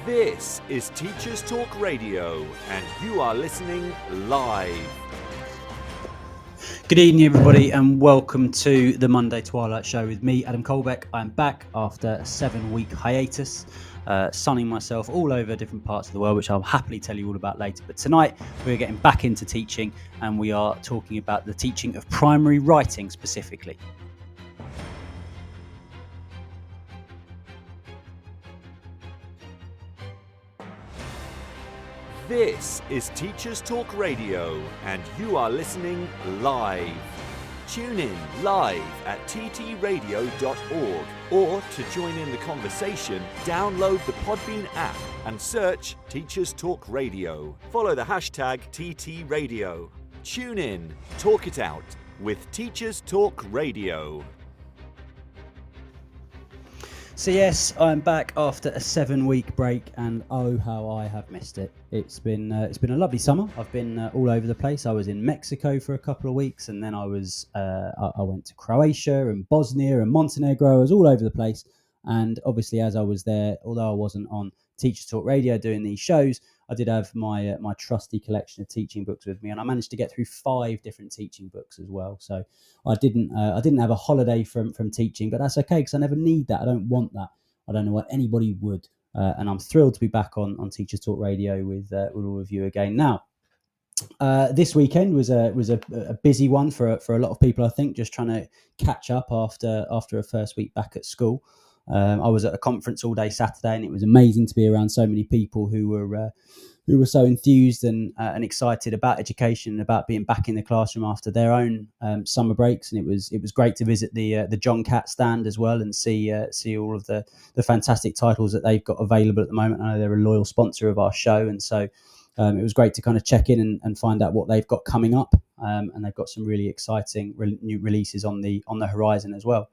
This is Teachers Talk Radio, and you are listening live. Good evening, everybody, and welcome to the Monday Twilight Show with me, Adam Kohlbeck. I'm back after a 7-week hiatus, sunning myself all over different parts of the world, which I'll happily tell you all about later. But tonight, we're getting back into teaching, and we are talking about the teaching of primary writing specifically. This is Teachers Talk Radio, and you are listening live. Tune in live at ttradio.org, or to join in the conversation, download the Podbean app and search Teachers Talk Radio. Follow the hashtag TTRadio. Tune in, talk it out with Teachers Talk Radio. So yes, I'm back after a 7-week break, and oh how I have missed it. It's been a lovely summer. I've been all over the place. I was in Mexico for a couple of weeks, and then I went to Croatia and Bosnia and Montenegro. I was all over the place, and obviously as I was there, although I wasn't on Teachers Talk Radio doing these shows, I did have my trusty collection of teaching books with me, and I managed to get through 5 different teaching books as well. So I didn't have a holiday from teaching, but that's okay because I never need that. I don't want that. I don't know why anybody would, and I'm thrilled to be back on Teachers Talk Radio with all of you again. Now, this weekend was a busy one for a lot of people. I think just trying to catch up after a first week back at school. I was at a conference all day Saturday, and it was amazing to be around so many people who were so enthused and excited about education and about being back in the classroom after their own summer breaks. And it was great to visit the John Catt stand as well and see all of the fantastic titles that they've got available at the moment. I know they're a loyal sponsor of our show, and so it was great to kind of check in and find out what they've got coming up. And they've got some really exciting new releases on the horizon as well.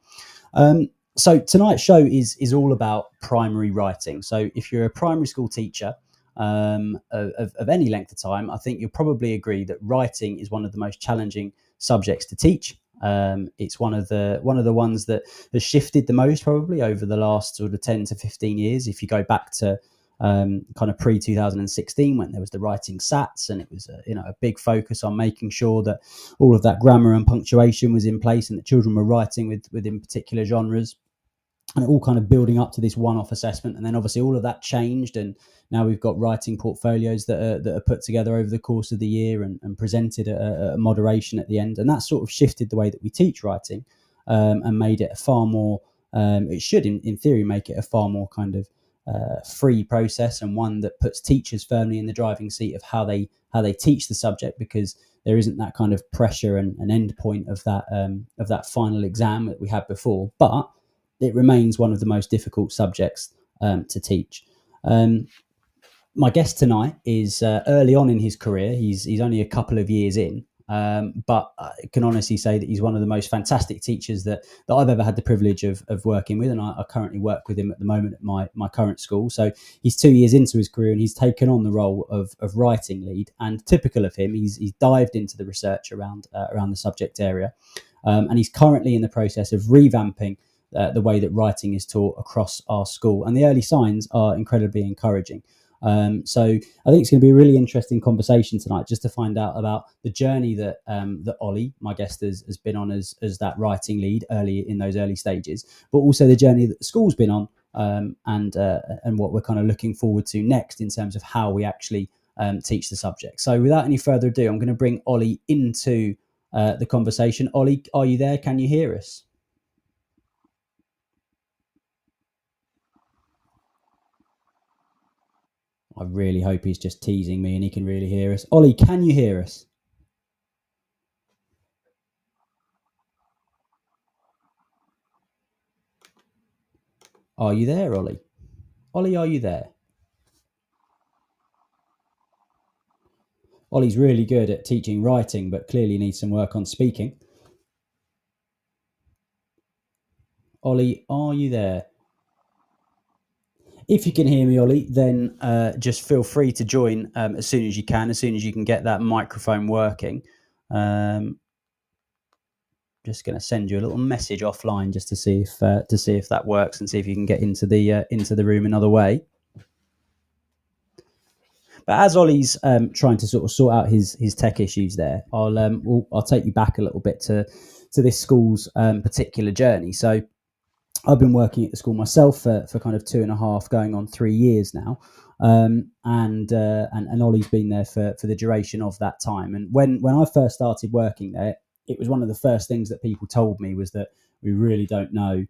So tonight's show is all about primary writing. So if you're a primary school teacher of any length of time, I think you'll probably agree that writing is one of the most challenging subjects to teach. It's one of the ones that has shifted the most probably over the last sort of 10 to 15 years. If you go back to kind of pre-2016 when there was the writing SATs, and it was a big focus on making sure that all of that grammar and punctuation was in place and that children were writing within particular genres, and all kind of building up to this one-off assessment. And then obviously all of that changed, and now we've got writing portfolios that are put together over the course of the year and presented at a moderation at the end, and that sort of shifted the way that we teach writing, and made it a far more it should in theory make it a far more kind of free process, and one that puts teachers firmly in the driving seat of how they teach the subject, because there isn't that kind of pressure and an end point of that final exam that we had before, but it remains one of the most difficult subjects to teach. My guest tonight is early on in his career. He's only a couple of years in, but I can honestly say that he's one of the most fantastic teachers that I've ever had the privilege of working with, and I currently work with him at the moment at my current school. So he's 2 years into his career, and he's taken on the role of writing lead. And typical of him, he's dived into the research around the subject area, and he's currently in the process of revamping the way that writing is taught across our school, and the early signs are incredibly encouraging. So I think it's going to be a really interesting conversation tonight, just to find out about the journey that Ollie, my guest, has been on as that writing lead early in those early stages, but also the journey that the school's been on, and what we're kind of looking forward to next in terms of how we actually teach the subject. So without any further ado, I'm going to bring Ollie into the conversation. Ollie, are you there? Can you hear us? I really hope he's just teasing me and he can really hear us. Ollie, can you hear us? Are you there, Ollie? Ollie, are you there? Ollie's really good at teaching writing, but clearly needs some work on speaking. Ollie, are you there? If you can hear me, Ollie, then just feel free to join as soon as you can get that microphone working. Just going to send you a little message offline just to see if that works, and see if you can get into the room another way. But as Ollie's trying to sort of sort out his tech issues there, I'll take you back a little bit to this school's particular journey. So I've been working at the school myself for kind of 2.5, going on 3 years now, and Ollie's been there for the duration of that time. And when I first started working there, it was one of the first things that people told me was that we really don't know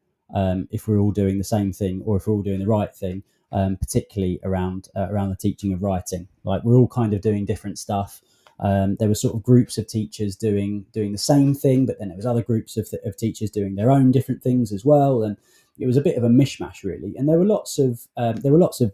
if we're all doing the same thing or if we're all doing the right thing, particularly around the teaching of writing. Like, we're all kind of doing different stuff. There were sort of groups of teachers doing the same thing, but then there was other groups of teachers doing their own different things as well, and it was a bit of a mishmash, really. And there were lots of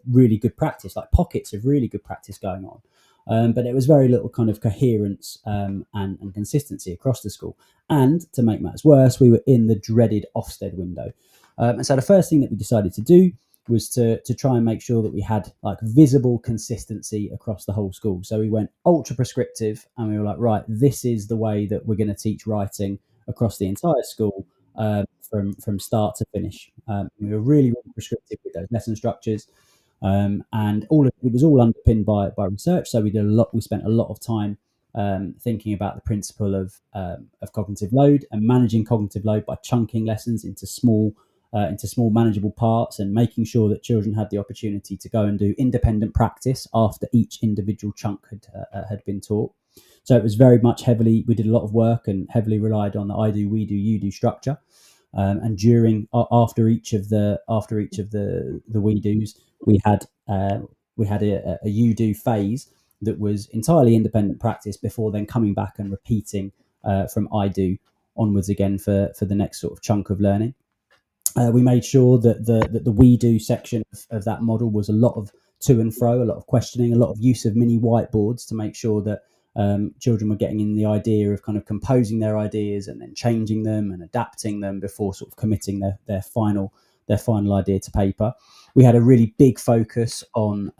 really good practice, like pockets of really good practice going on, but there was very little kind of coherence and consistency across the school. And to make matters worse, we were in the dreaded Ofsted window, and so the first thing that we decided to do was to try and make sure that we had like visible consistency across the whole school. So we went ultra prescriptive, and we were like, right, this is the way that we're going to teach writing across the entire school, from start to finish. We were really, really prescriptive with those lesson structures, and it was all underpinned by research. So we spent a lot of time thinking about the principle of cognitive load and managing cognitive load by chunking lessons into small manageable parts, and making sure that children had the opportunity to go and do independent practice after each individual chunk had been taught. So it was very much we did a lot of work and heavily relied on the I do, we do, you do structure. And after each of the we do's, we had a you do phase that was entirely independent practice before then coming back and repeating from I do onwards again for the next sort of chunk of learning. We made sure that the we do section of that model was a lot of to and fro, a lot of questioning, a lot of use of mini whiteboards to make sure that children were getting in the idea of kind of composing their ideas and then changing them and adapting them before sort of committing their final idea to paper. We had a really big focus on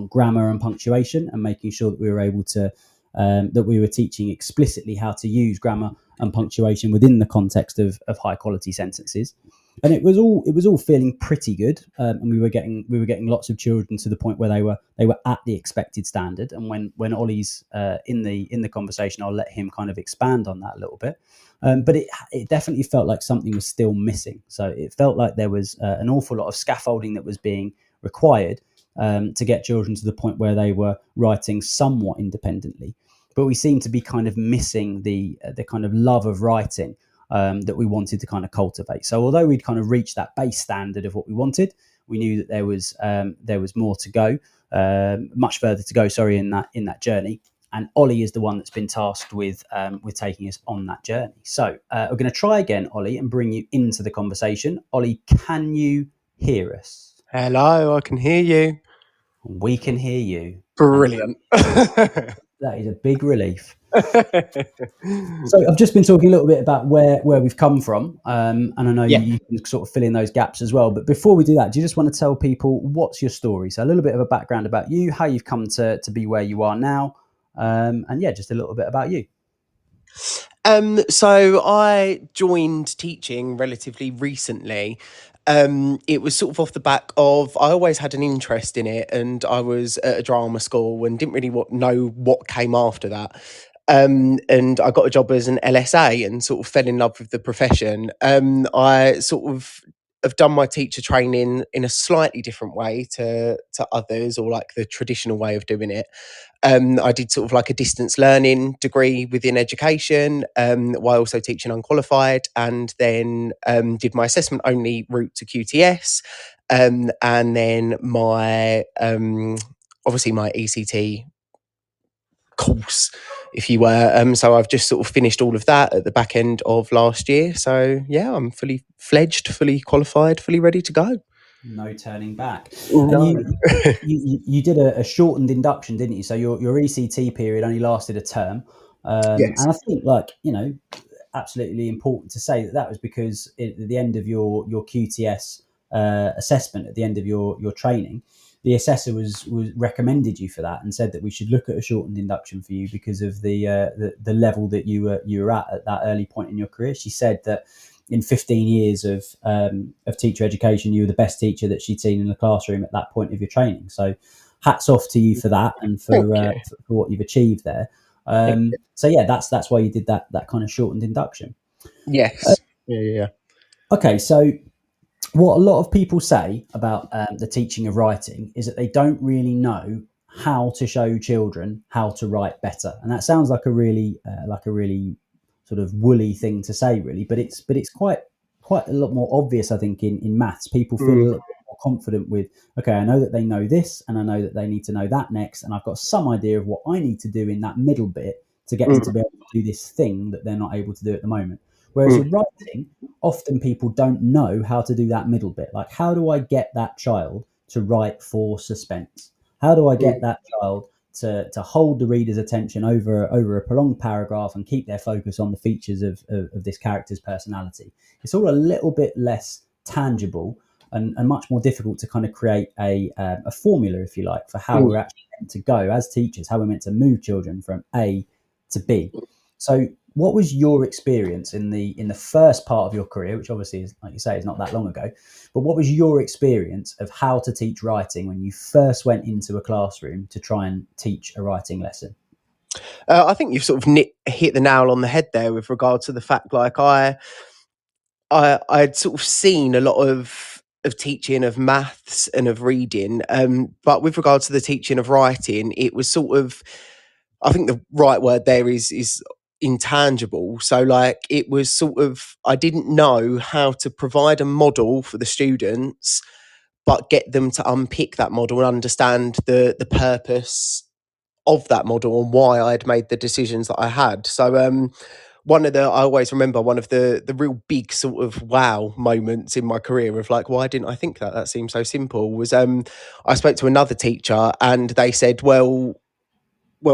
grammar and punctuation, and making sure that we were able to that we were teaching explicitly how to use grammar and punctuation within the context of high quality sentences. And it was all feeling pretty good, and we were getting lots of children to the point where they were at the expected standard. And when Ollie's in the conversation, I'll let him kind of expand on that a little bit. But it definitely felt like something was still missing. So it felt like there was an awful lot of scaffolding that was being required to get children to the point where they were writing somewhat independently. But we seemed to be kind of missing the kind of love of writing that we wanted to kind of cultivate. So although we'd kind of reached that base standard of what we wanted, we knew that there was more to go, much further to go. Sorry, in that journey. And Ollie is the one that's been tasked with taking us on that journey. So we're going to try again, Ollie, and bring you into the conversation. Ollie, can you hear us? Hello, I can hear you. We can hear you. Brilliant. That is a big relief. So I've just been talking a little bit about where we've come from, and I know you can sort of fill in those gaps as well. But before we do that, do you just want to tell people what's your story? So a little bit of a background about you, how you've come to be where you are now, and just a little bit about you. So I joined teaching relatively recently. It was sort of off the back of, I always had an interest in it, and I was at a drama school and didn't really know what came after that. And I got a job as an LSA and sort of fell in love with the profession. I sort of have done my teacher training in a slightly different way to others, or like the traditional way of doing it. I did sort of like a distance learning degree within education, while also teaching unqualified, and then did my assessment only route to QTS, and then my obviously my ECT course, if you were. So I've just sort of finished all of that at the back end of last year. So yeah, I'm fully fledged, fully qualified, fully ready to go. No turning back. No. And you did a shortened induction, didn't you? So your ECT period only lasted a term. Yes. And I think, absolutely important to say that was because at the end of your QTS assessment, at the end of your training, the assessor was recommended you for that and said that we should look at a shortened induction for you because of the level that you were at that early point in your career. She said that in 15 years of teacher education, you were the best teacher that she'd seen in the classroom at that point of your training. So hats off to you for that and for what you've achieved there. So yeah, that's why you did that kind of shortened induction. Yes. Yeah. Okay, so what a lot of people say about the teaching of writing is that they don't really know how to show children how to write better, and that sounds like a really sort of woolly thing to say, really, but it's quite a lot more obvious, I think, in maths. People feel a little bit more confident with, okay, I know that they know this, and I know that they need to know that next, and I've got some idea of what I need to do in that middle bit to get them to be able to do this thing that they're not able to do at the moment. Whereas with writing, often people don't know how to do that middle bit. Like, how do I get that child to write for suspense? How do I get that child to hold the reader's attention over a prolonged paragraph and keep their focus on the features of this character's personality? It's all a little bit less tangible and much more difficult to kind of create a formula, if you like, for how we're actually meant to go as teachers, how we're meant to move children from A to B. So what was your experience in the first part of your career, which obviously is, like you say, is not that long ago, but what was your experience of how to teach writing when you first went into a classroom to try and teach a writing lesson? I think you've sort of hit the nail on the head there with regard to the fact, like I'd sort of seen a lot of teaching of maths and of reading, but with regard to the teaching of writing, it was sort of, I think the right word there is intangible. So like it was sort of, I didn't know how to provide a model for the students, but get them to unpick that model and understand the purpose of that model and why I'd made the decisions that I had. So I always remember one of the real big sort of wow moments in my career of like, why didn't I think that? That seems so simple. Was I spoke to another teacher and they said, well,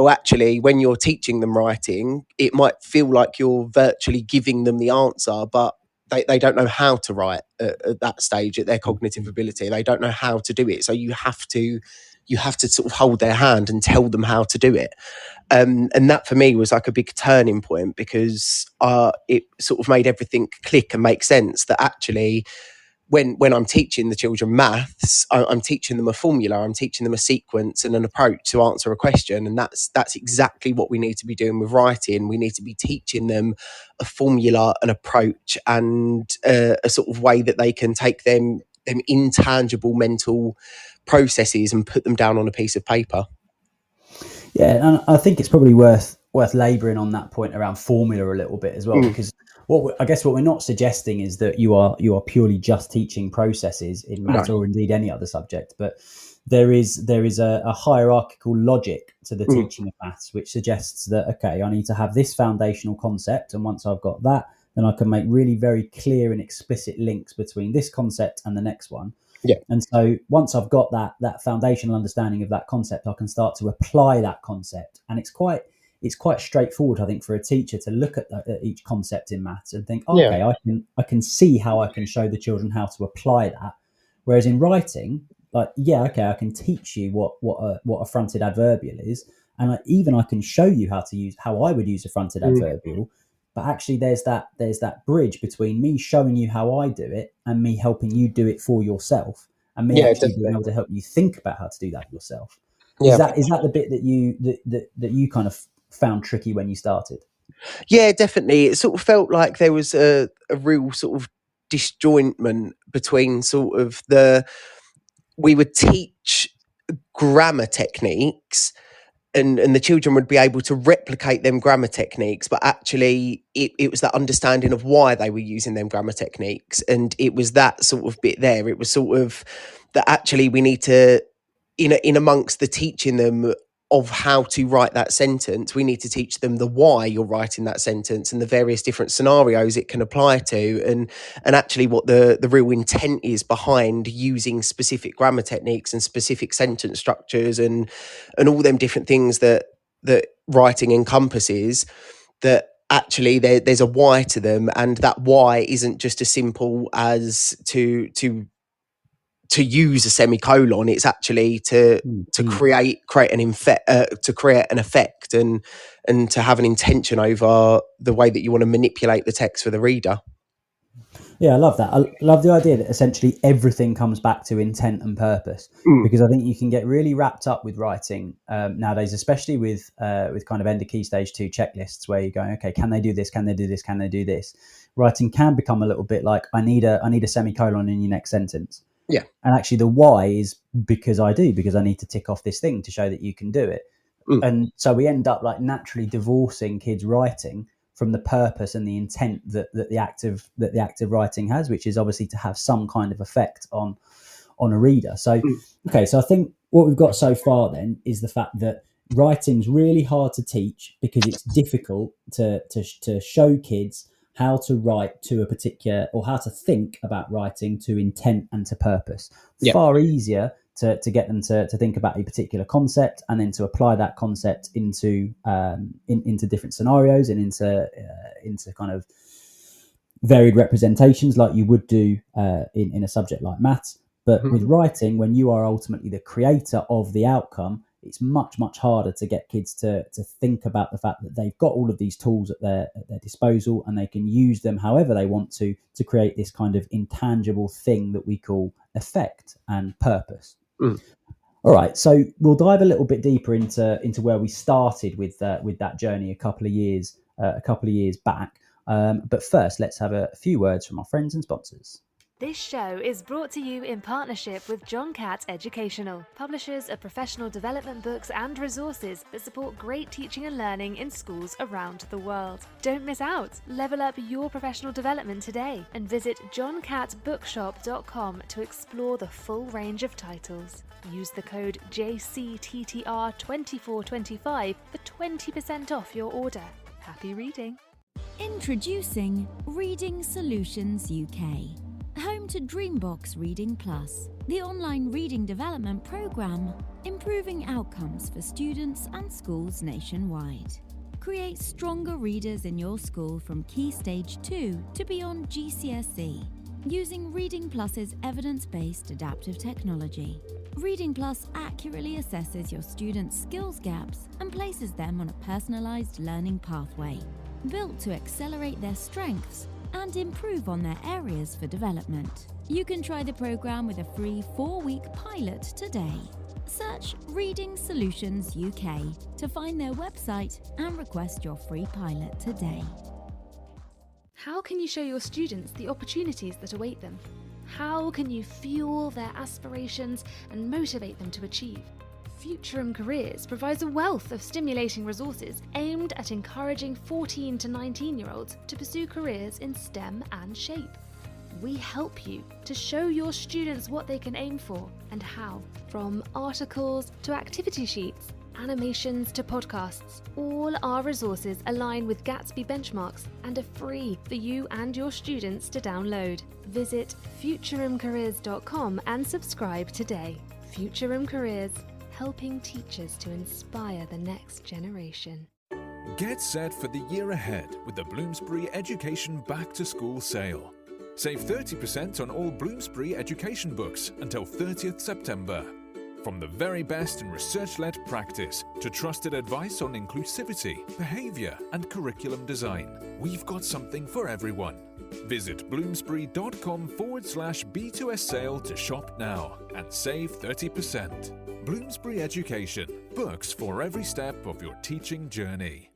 actually, when you're teaching them writing, it might feel like you're virtually giving them the answer, but they don't know how to write at that stage, at their cognitive ability. They don't know how to do it. So you have to sort of hold their hand and tell them how to do it. And that for me was like a big turning point, because it sort of made everything click and make sense that actually when I'm teaching the children maths, I'm teaching them a formula, I'm teaching them a sequence and an approach to answer a question. And that's exactly what we need to be doing with writing. We need to be teaching them a formula, an approach, and a sort of way that they can take them intangible mental processes and put them down on a piece of paper. Yeah, and I think it's probably worth labouring on that point around formula a little bit as well, because what we're not suggesting is that you are purely just teaching processes in maths or indeed any other subject, but there is a hierarchical logic to the teaching of maths, which suggests that, okay, I need to have this foundational concept, and once I've got that, then I can make really very clear and explicit links between this concept and the next one. Yeah. And so once I've got that foundational understanding of that concept, I can start to apply that concept. And it's quite straightforward, I think, for a teacher to look at each concept in maths and think, okay, I can see how I can show the children how to apply that. Whereas in writing, like, I can teach you what a fronted adverbial is, and I can show you how I would use a fronted adverbial. But actually, there's that bridge between me showing you how I do it and me helping you do it for yourself, and me actually being able to help you think about how to do that yourself. Yeah. Is that the bit that you kind of found tricky when you started? Yeah, definitely. It sort of felt like there was a real sort of disjointment between sort of we would teach grammar techniques, and the children would be able to replicate them grammar techniques, but actually it was that understanding of why they were using them grammar techniques. And it was that sort of bit there. It was sort of that actually we need to, in amongst the teaching them of how to write that sentence, we need to teach them the why you're writing that sentence and the various different scenarios it can apply to, and actually what the real intent is behind using specific grammar techniques and specific sentence structures and all them different things that writing encompasses, that actually there's a why to them, and that why isn't just as simple as to use a semicolon. It's actually to create an effect and to have an intention over the way that you want to manipulate the text for the reader. Yeah, I love that. I love the idea that essentially everything comes back to intent and purpose, Mm, because I think you can get really wrapped up with writing nowadays, especially with kind of end of key stage 2 checklists where you're going, okay, can they do this? Can they do this? Can they do this? Writing can become a little bit like I need a semicolon in your next sentence, yeah. and actually the why is because I need to tick off this thing to show that you can do it. Mm, And so we end up like naturally divorcing kids writing from the purpose and the intent that the active writing has, which is obviously to have some kind of effect on a reader. So mm, okay, so I think what we've got so far then is the fact that writing's really hard to teach because it's difficult to show kids how to write to a particular, or how to think about writing to intent and to purpose. yeah. Far easier to get them to think about a particular concept and then to apply that concept into different scenarios and into kind of varied representations like you would do in a subject like maths. But with Mhm. writing, when you are ultimately the creator of the outcome, it's much harder to get kids to think about the fact that they've got all of these tools at their disposal and they can use them however they want to create this kind of intangible thing that we call effect and purpose. Mm. All right, so we'll dive a little bit deeper into where we started with that journey a couple of years back. But first, let's have a few words from our friends and sponsors. This show is brought to you in partnership with John Catt Educational, publishers of professional development books and resources that support great teaching and learning in schools around the world. Don't miss out. Level up your professional development today and visit johncattbookshop.com to explore the full range of titles. Use the code JCTTR2425 for 20% off your order. Happy reading. Introducing Reading Solutions UK. Home to Dreambox Reading Plus, the online reading development programme, improving outcomes for students and schools nationwide. Create stronger readers in your school from Key Stage 2 to beyond GCSE, using Reading Plus's evidence-based adaptive technology. Reading Plus accurately assesses your students' skills gaps and places them on a personalised learning pathway, built to accelerate their strengths and improve on their areas for development. You can try the program with a free 4-week pilot today. Search Reading Solutions UK to find their website and request your free pilot today. How can you show your students the opportunities that await them? How can you fuel their aspirations and motivate them to achieve? Futurum Careers provides a wealth of stimulating resources aimed at encouraging 14 to 19-year-olds to pursue careers in STEM and SHAPE. We help you to show your students what they can aim for and how. From articles to activity sheets, animations to podcasts, all our resources align with Gatsby benchmarks and are free for you and your students to download. Visit futurumcareers.com and subscribe today. Futurum Careers, helping teachers to inspire the next generation. Get set for the year ahead with the Bloomsbury Education Back to School sale. Save 30% on all Bloomsbury education books until 30th September. From the very best in research-led practice to trusted advice on inclusivity, behaviour and curriculum design, we've got something for everyone. Visit bloomsbury.com/B2S sale to shop now and save 30%. Bloomsbury Education, books for every step of your teaching journey.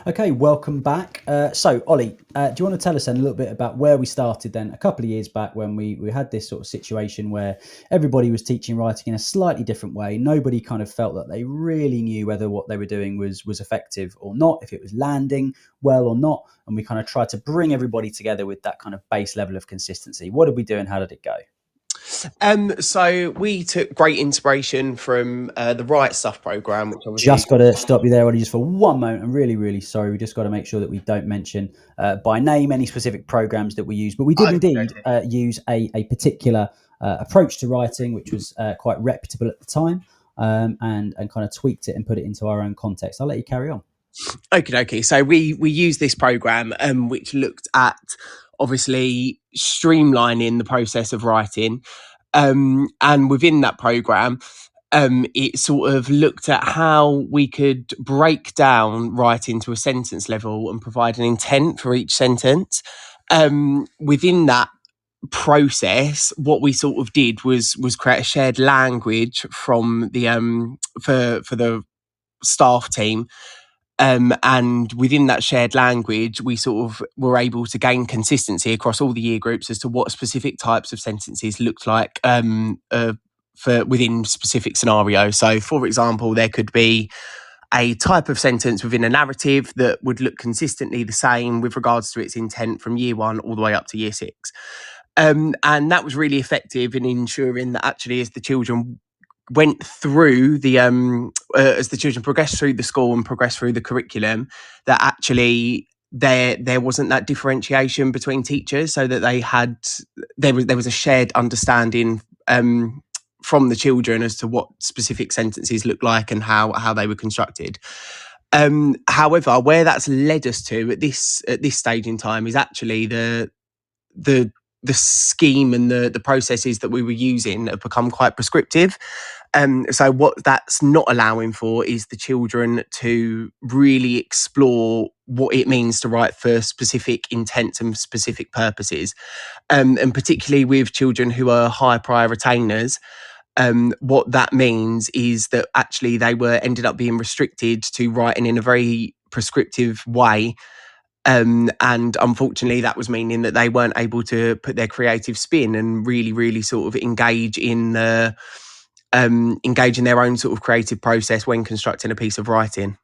Okay, welcome back. So, Ollie, do you want to tell us then a little bit about where we started then a couple of years back when we had this sort of situation where everybody was teaching writing in a slightly different way. Nobody kind of felt that they really knew whether what they were doing was effective or not, if it was landing well or not. And we kind of tried to bring everybody together with that kind of base level of consistency. What did we do and how did it go? So we took great inspiration from the Right Stuff program, which obviously Just got to stop you there, Ollie, just for one moment. I'm really, really sorry. We just got to make sure that we don't mention by name any specific programs that we use. But we did indeed use a particular approach to writing, which was quite reputable at the time, and kind of tweaked it and put it into our own context. I'll let you carry on. Okay. So we used this program which looked at obviously streamlining the process of writing, and within that program, it sort of looked at how we could break down writing to a sentence level and provide an intent for each sentence. Within that process, what we sort of did was create a shared language from the for the staff team. And within that shared language, we sort of were able to gain consistency across all the year groups as to what specific types of sentences looked like for within specific scenarios. So, for example, there could be a type of sentence within a narrative that would look consistently the same with regards to its intent from year 1 all the way up to year 6. And that was really effective in ensuring that actually as the children went through the as the children progressed through the school and progressed through the curriculum, that actually there wasn't that differentiation between teachers, so that there was a shared understanding from the children as to what specific sentences looked like and how they were constructed. However, where that's led us to at this stage in time is actually the scheme and the processes that we were using have become quite prescriptive. So what that's not allowing for is the children to really explore what it means to write for specific intents and specific purposes. And particularly with children who are high prior retainers, what that means is that actually they ended up being restricted to writing in a very prescriptive way. And unfortunately, that was meaning that they weren't able to put their creative spin and really, really sort of engage in their own sort of creative process when constructing a piece of writing.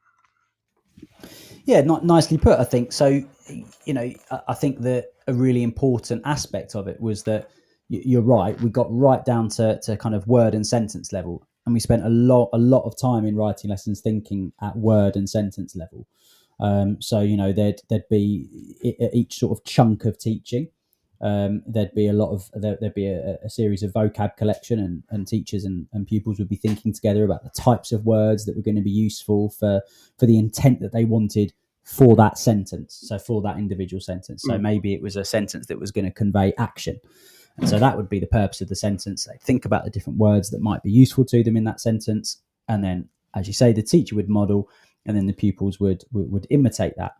Yeah, not nicely put, I think. So, I think that a really important aspect of it was that you're right. We got right down to kind of word and sentence level, and we spent a lot of time in writing lessons thinking at word and sentence level. So there'd be each sort of chunk of teaching. There'd be a series of vocab collection, and teachers and pupils would be thinking together about the types of words that were going to be useful for the intent that they wanted for that sentence. So for that individual sentence. So maybe it was a sentence that was going to convey action. And so that would be the purpose of the sentence. They think about the different words that might be useful to them in that sentence. And then, as you say, the teacher would model, and then the pupils would imitate that.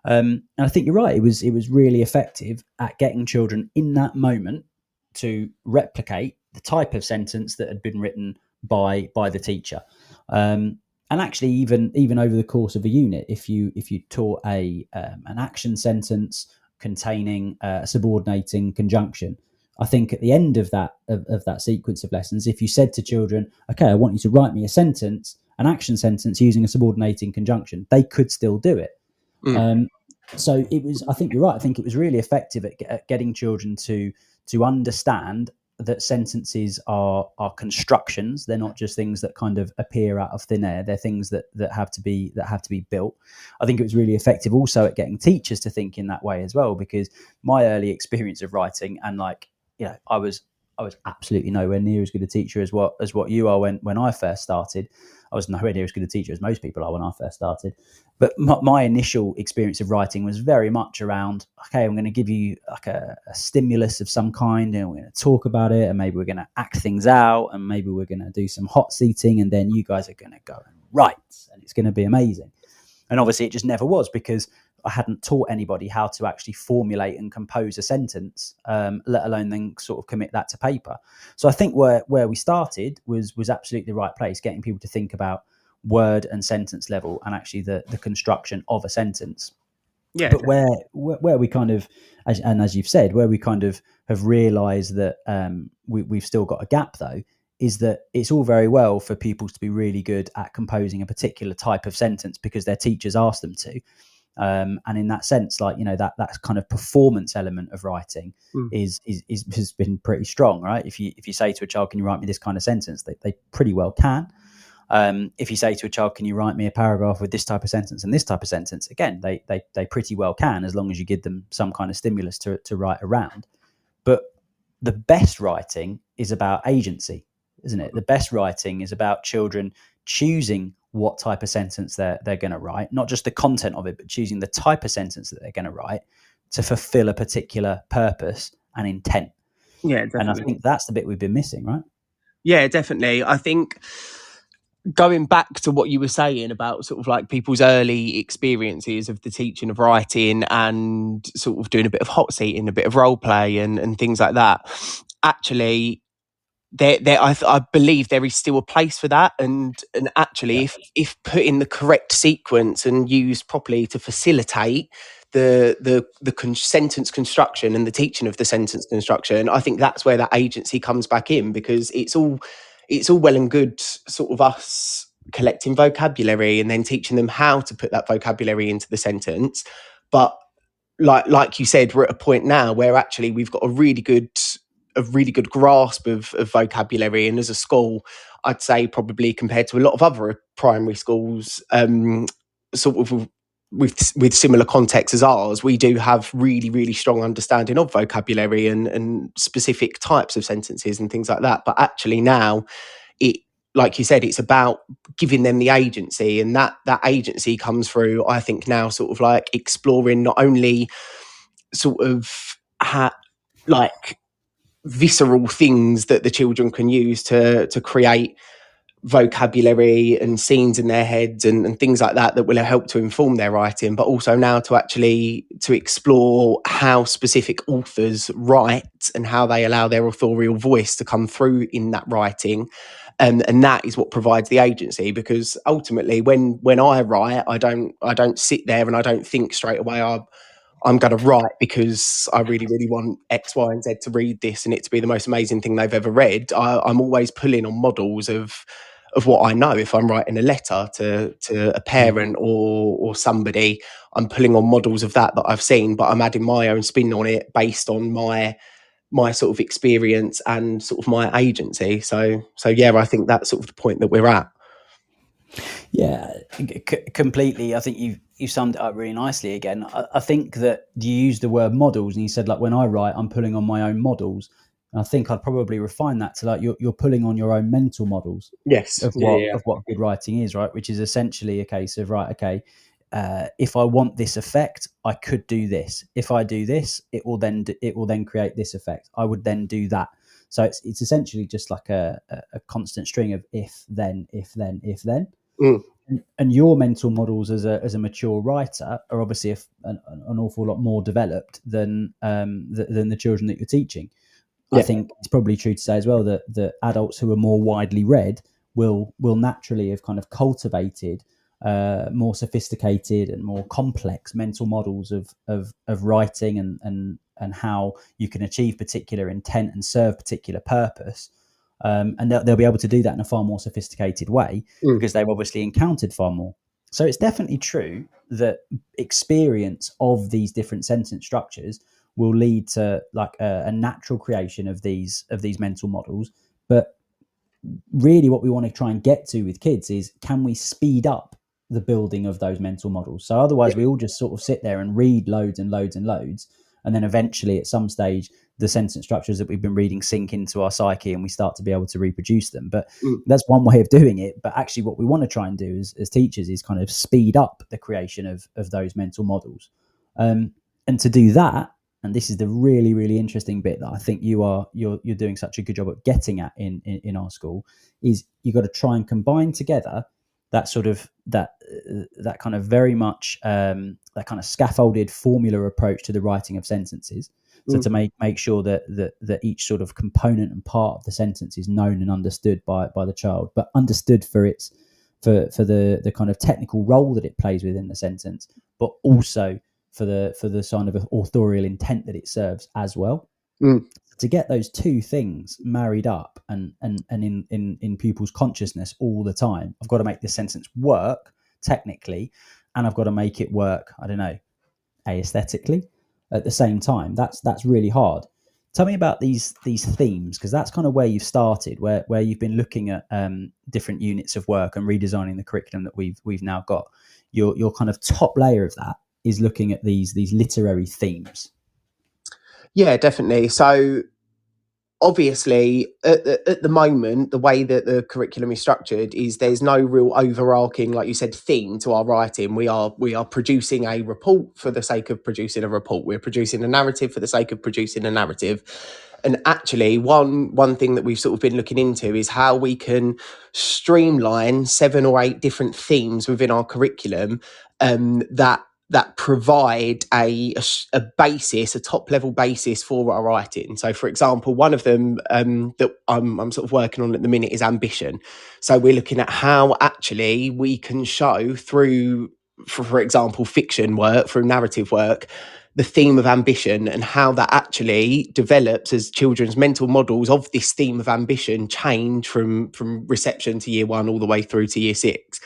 And I think you're right. It was really effective at getting children in that moment to replicate the type of sentence that had been written by the teacher. And actually, even over the course of a unit, if you taught an action sentence containing a subordinating conjunction, I think at the end of that sequence of lessons, if you said to children, "Okay, I want you to write me an action sentence using a subordinating conjunction," they could still do it. So it was. I think you're right. I think it was really effective at getting children to understand that sentences are constructions. They're not just things that kind of appear out of thin air. They're things that have to be built. I think it was really effective also at getting teachers to think in that way as well, because my early experience of writing, and I was absolutely nowhere near as good a teacher as what you are when I first started. I was nowhere near as good a teacher as most people are when I first started. But my initial experience of writing was very much around, okay, I'm going to give you like a stimulus of some kind, and we're going to talk about it, and maybe we're going to act things out, and maybe we're going to do some hot seating, and then you guys are going to go and write, and it's going to be amazing. And obviously it just never was, because I hadn't taught anybody how to actually formulate and compose a sentence, let alone then sort of commit that to paper. So I think where we started was absolutely the right place, getting people to think about word and sentence level, and actually the construction of a sentence. Yeah. But where we kind of, as you've said, where we kind of have realised that we've still got a gap, though, is that it's all very well for pupils to be really good at composing a particular type of sentence because their teachers asked them to. And in that sense, that kind of performance element of writing has been pretty strong, right? If you say to a child, "Can you write me this kind of sentence?" they pretty well can. If you say to a child, "Can you write me a paragraph with this type of sentence and this type of sentence?" Again, they pretty well can, as long as you give them some kind of stimulus to write around. But the best writing is about agency, isn't it? The best writing is about children choosing what type of sentence they're going to write, not just the content of it, but choosing the type of sentence that they're going to write to fulfill a particular purpose and intent. Yeah, definitely. And I think that's the bit we've been missing, right? Yeah, definitely. I think going back to what you were saying about sort of like people's early experiences of the teaching of writing and sort of doing a bit of hot seating, a bit of role play and things like that, actually I believe there is still a place for that, and actually, if put in the correct sequence and used properly to facilitate the sentence construction and the teaching of the sentence construction, I think that's where that agency comes back in, because it's all well and good sort of us collecting vocabulary and then teaching them how to put that vocabulary into the sentence, but like you said, we're at a point now where actually we've got a really good grasp of vocabulary, and as a school, I'd say probably compared to a lot of other primary schools, sort of with similar contexts as ours, we do have really strong understanding of vocabulary and specific types of sentences and things like that. But actually now, it, like you said, it's about giving them the agency, and that agency comes through, I think, now sort of like exploring not only sort of like visceral things that the children can use to create vocabulary and scenes in their heads and things like that will help to inform their writing, but also now to actually to explore how specific authors write and how they allow their authorial voice to come through in that writing. And that is what provides the agency, because ultimately when I write, I don't sit there and I don't think straight away I'm going to write because I really want X, Y, and Z to read this and it to be the most amazing thing they've ever read. I'm always pulling on models of what I know. If I'm writing a letter to a parent or somebody, I'm pulling on models of that I've seen, but I'm adding my own spin on it based on my sort of experience and sort of my agency. So yeah, I think that's sort of the point that we're at. Yeah, completely. I think you summed it up really nicely again. I think that you used the word models, and you said, like, when I write, I'm pulling on my own models. And I think I'd probably refine that to, like, you're pulling on your own mental models. Yes. Of what good writing is, right? Which is essentially a case of, right, okay, if I want this effect, I could do this. If I do this, it will then create this effect. I would then do that. So it's essentially just like a constant string of if then, if then, if then. Mm. And your mental models as a mature writer are obviously an awful lot more developed than the children that you're teaching. Yeah. I think it's probably true to say as well that the adults who are more widely read will naturally have kind of cultivated more sophisticated and more complex mental models of writing and how you can achieve particular intent and serve particular purpose. And they'll be able to do that in a far more sophisticated way because they've obviously encountered far more. So it's definitely true that experience of these different sentence structures will lead to like a natural creation of these mental models. But really what we want to try and get to with kids is, can we speed up the building of those mental models? So otherwise we all just sort of sit there and read loads and loads and loads. And then eventually at some stage, the sentence structures that we've been reading sink into our psyche and we start to be able to reproduce them. But that's one way of doing it. But actually what we want to try and do as teachers is kind of speed up the creation of those mental models. And to do that, and this is the really, really interesting bit that I think you're doing such a good job at getting at in our school, is you've got to try and combine together that sort of that kind of very much that kind of scaffolded formula approach to the writing of sentences. So to make sure that each sort of component and part of the sentence is known and understood by the child, but understood for the kind of technical role that it plays within the sentence, but also for the sign of authorial intent that it serves as well. To get those two things married up and in pupils' consciousness all the time, I've got to make this sentence work technically, and I've got to make it work, I don't know, aesthetically at the same time. That's really hard. Tell me about these themes, because that's kind of where you've started, where you've been looking at different units of work and redesigning the curriculum that we've now got. Your kind of top layer of that is looking at these literary themes. Yeah, definitely. So obviously, at the moment, the way that the curriculum is structured is there's no real overarching, like you said, theme to our writing. We are producing a report for the sake of producing a report. We're producing a narrative for the sake of producing a narrative. And actually, one thing that we've sort of been looking into is how we can streamline 7 or 8 different themes within our curriculum that provide a basis, a top level basis for our writing. So, for example, one of them that I'm sort of working on at the minute is ambition. So we're looking at how actually we can show through, for example, fiction work, through narrative work, the theme of ambition and how that actually develops as children's mental models of this theme of ambition change from reception to year 1 all the way through to year 6.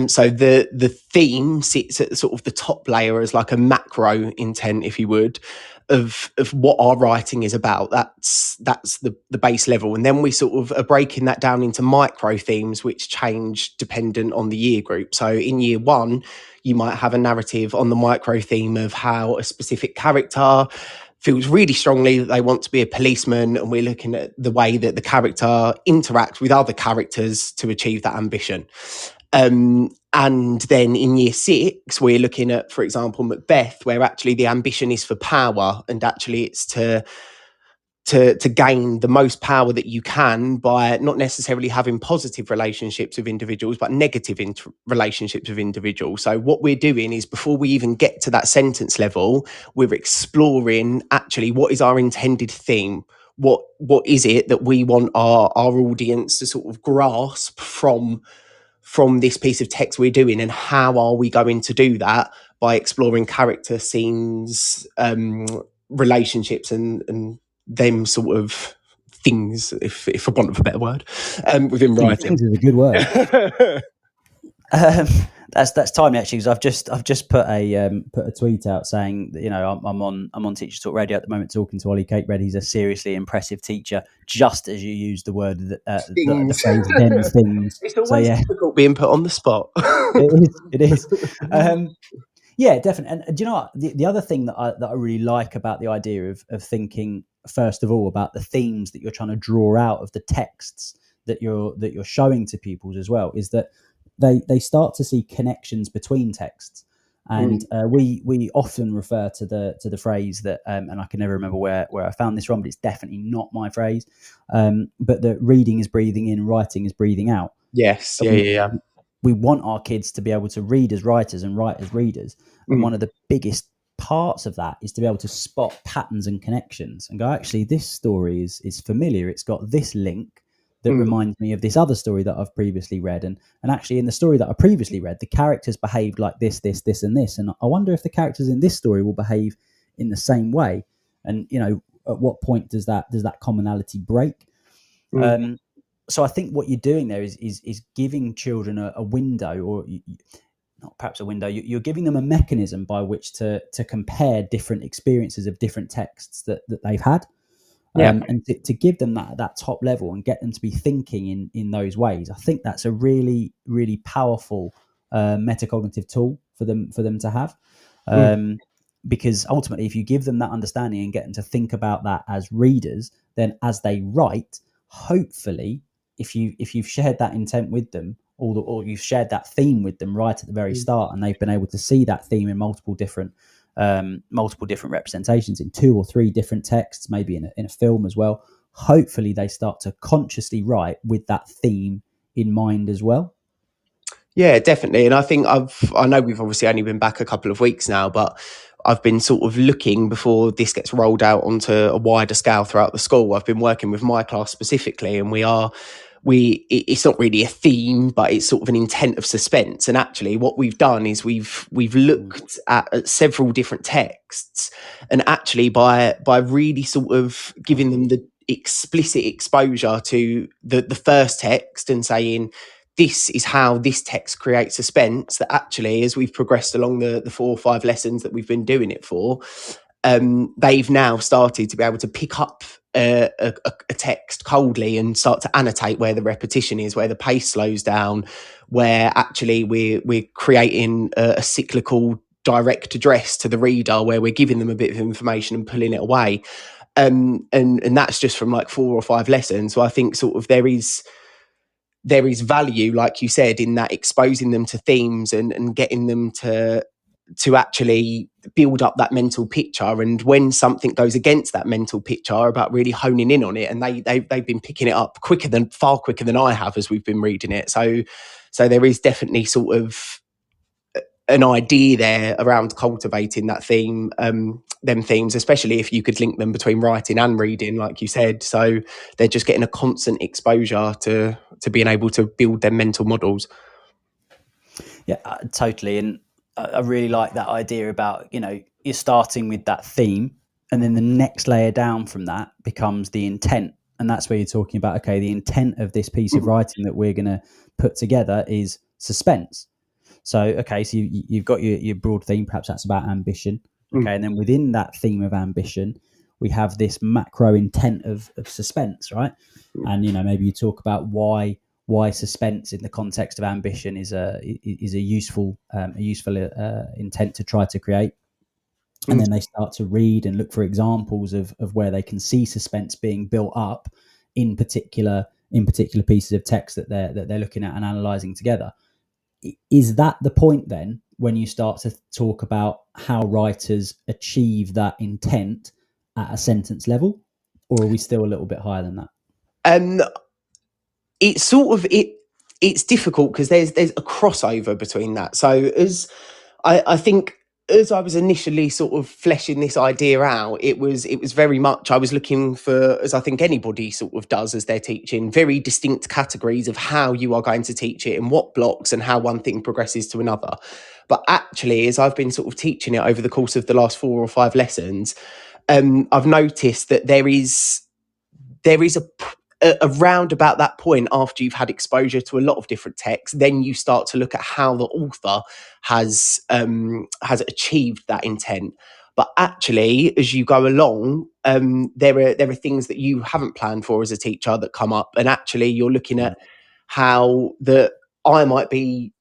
So the theme sits at sort of the top layer as like a macro intent, if you would, of what our writing is about. That's the base level. And then we sort of are breaking that down into micro themes, which change dependent on the year group. So in year 1, you might have a narrative on the micro theme of how a specific character feels really strongly that they want to be a policeman, and we're looking at the way that the character interacts with other characters to achieve that ambition. And then in year 6, we're looking at, for example, Macbeth, where actually the ambition is for power, and actually it's to gain the most power that you can by not necessarily having positive relationships with individuals, but negative relationships with individuals. So what we're doing is, before we even get to that sentence level, we're exploring actually what is our intended theme. What is it that we want our audience to sort of grasp from this piece of text we're doing, and how are we going to do that by exploring character, scenes, relationships, and them sort of things, if for want of a better word, within writing. Things is a good word. That's timely actually, because I've just put a tweet out saying that, I'm on Teacher Talk Radio at the moment talking to Ollie Capered. He's a seriously impressive teacher, just as you used the word the phrase "them things." It's always difficult being put on the spot. It is. Yeah, definitely. And do you know what? The other thing that I really like about the idea of thinking, first of all, about the themes that you're trying to draw out of the texts that you're showing to pupils as well, is that they start to see connections between texts. And we often refer to the phrase that, and I can never remember where I found this from, but it's definitely not my phrase. But that reading is breathing in, writing is breathing out. Yes, yeah. We want our kids to be able to read as writers and write as readers. And one of the biggest parts of that is to be able to spot patterns and connections and go, actually, this story is familiar. It's got this link that reminds me of this other story that I've previously read. And actually, in the story that I previously read, the characters behaved like this, and this. And I wonder if the characters in this story will behave in the same way. And, at what point does that commonality break? So I think what you're doing there is giving children a window, or not perhaps a window. You're giving them a mechanism by which to compare different experiences of different texts that they've had, and to give them that top level and get them to be thinking in those ways. I think that's a really, really powerful metacognitive tool for them to have, because ultimately, if you give them that understanding and get them to think about that as readers, then as they write, hopefully, if you've shared that intent with them, or you've shared that theme with them right at the very start, and they've been able to see that theme in multiple different representations in 2 or 3 different texts, maybe in a film as well, hopefully they start to consciously write with that theme in mind as well. Yeah, definitely. And I think I know we've obviously only been back a couple of weeks now, but I've been sort of looking, before this gets rolled out onto a wider scale throughout the school, I've been working with my class specifically, and it's not really a theme, but it's sort of an intent of suspense. And actually what we've done is we've looked at several different texts, and actually by really sort of giving them the explicit exposure to the first text and saying, this is how this text creates suspense, that actually, as we've progressed along the 4 or 5 lessons that we've been doing it for, they've now started to be able to pick up a text coldly and start to annotate where the repetition is, where the pace slows down, where actually we're creating a cyclical direct address to the reader, where we're giving them a bit of information and pulling it away. And that's just from like 4 or 5 lessons. So I think sort of there is value, like you said, in that, exposing them to themes and getting them to actually build up that mental picture. And when something goes against that mental picture, about really honing in on it. And they've been picking it up far quicker than I have as we've been reading it. So there is definitely sort of an idea there around cultivating that theme, them themes, especially if you could link them between writing and reading, like you said. So they're just getting a constant exposure to being able to build their mental models. Yeah, totally. And I really like that idea about, you're starting with that theme, and then the next layer down from that becomes the intent. And that's where you're talking about, okay, the intent of this piece of writing that we're going to put together is suspense. So, okay, so you've got your broad theme, perhaps that's about ambition. Okay, and then within that theme of ambition, we have this macro intent of suspense, right? And, maybe you talk about why suspense in the context of ambition is a useful intent to try to create. And then they start to read and look for examples of where they can see suspense being built up in particular pieces of text that they're looking at and analysing together. Is that the point then, when you start to talk about how writers achieve that intent at a sentence level, or are we still a little bit higher than that? It's sort of it's difficult because there's a crossover between that. So as I think, as I was initially sort of fleshing this idea out, it was very much, I was looking for, as I think anybody sort of does as they're teaching, very distinct categories of how you are going to teach it, in what blocks, and how one thing progresses to another. But actually, as I've been sort of teaching it over the course of the last 4 or 5 lessons, I've noticed that there is around about that point, after you've had exposure to a lot of different texts, then you start to look at how the author has achieved that intent. But actually, as you go along, there are things that you haven't planned for as a teacher that come up, and actually you're looking at how I might be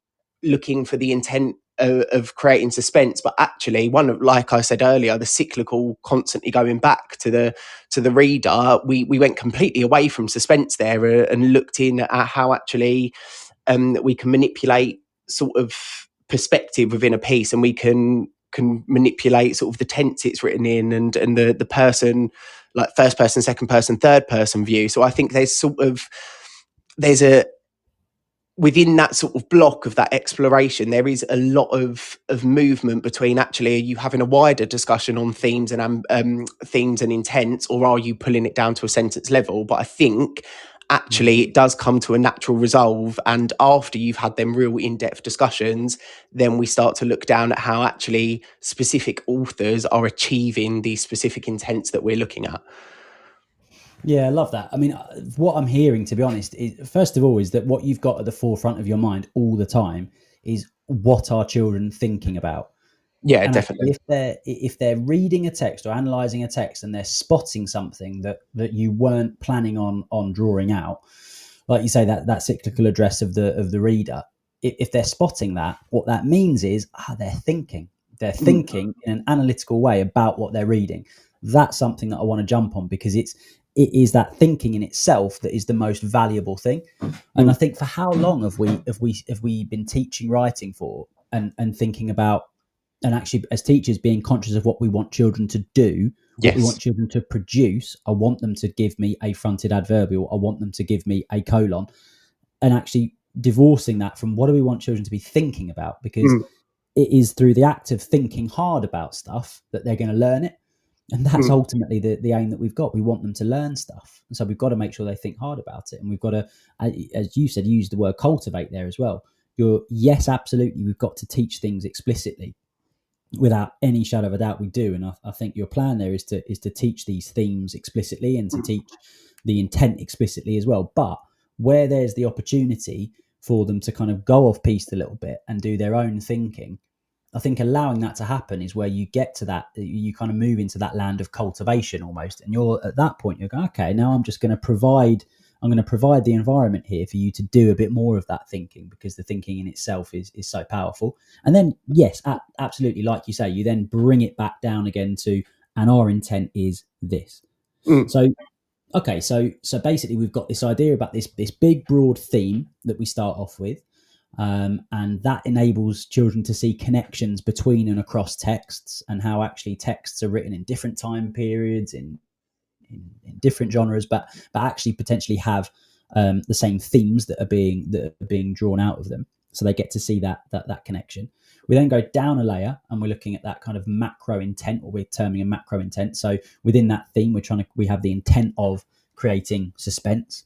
looking for the intent of creating suspense, but actually, like I said earlier, the cyclical, constantly going back to the reader, we went completely away from suspense there, and looked in at how actually we can manipulate sort of perspective within a piece, and we can manipulate sort of the tense it's written in, and the person, like first person, second person, third person view. So I think there's within that sort of block of that exploration, there is a lot of movement between, actually, are you having a wider discussion on themes and intents, or are you pulling it down to a sentence level? But I think actually it does come to a natural resolve, and after you've had them real in-depth discussions, then we start to look down at how actually specific authors are achieving these specific intents that we're looking at. Yeah, I love that. I mean, what I'm hearing, to be honest, is, first of all, is that what you've got at the forefront of your mind all the time is, what are children thinking about? Yeah, and definitely. If they're reading a text or analysing a text and they're spotting something that you weren't planning on drawing out, like you say, that cyclical address of the reader, if they're spotting that, what that means is they're thinking. They're thinking in an analytical way about what they're reading. That's something that I want to jump on, because it is that thinking in itself that is the most valuable thing. And I think, for how long have we been teaching writing for, and thinking about, and actually as teachers being conscious of what we want children to do, what we want children to produce. I want them to give me a fronted adverbial. I want them to give me a colon, and actually divorcing that from what do we want children to be thinking about, because it is through the act of thinking hard about stuff that they're going to learn it. And that's ultimately the aim that we've got. We want them to learn stuff. And so we've got to make sure they think hard about it. And we've got to, as you said, use the word cultivate there as well. Yes, absolutely. We've got to teach things explicitly, without any shadow of a doubt we do. And I think your plan there is to teach these themes explicitly, and to teach the intent explicitly as well. But where there's the opportunity for them to kind of go off piste a little bit and do their own thinking, I think allowing that to happen is where you get to that, you kind of move into that land of cultivation almost. And you're at that point, you're going, okay, now I'm going to provide the environment here for you to do a bit more of that thinking, because the thinking in itself is so powerful. And then, yes, absolutely, like you say, you then bring it back down again to, and our intent is this. So, okay, so basically we've got this idea about this big broad theme that we start off with, and that enables children to see connections between and across texts, and how actually texts are written in different time periods in different genres, but actually potentially have the same themes that are being drawn out of them. So they get to see that connection. We then go down a layer and we're looking at that kind of macro intent, or we're terming a macro intent. So within that theme, we have the intent of creating suspense.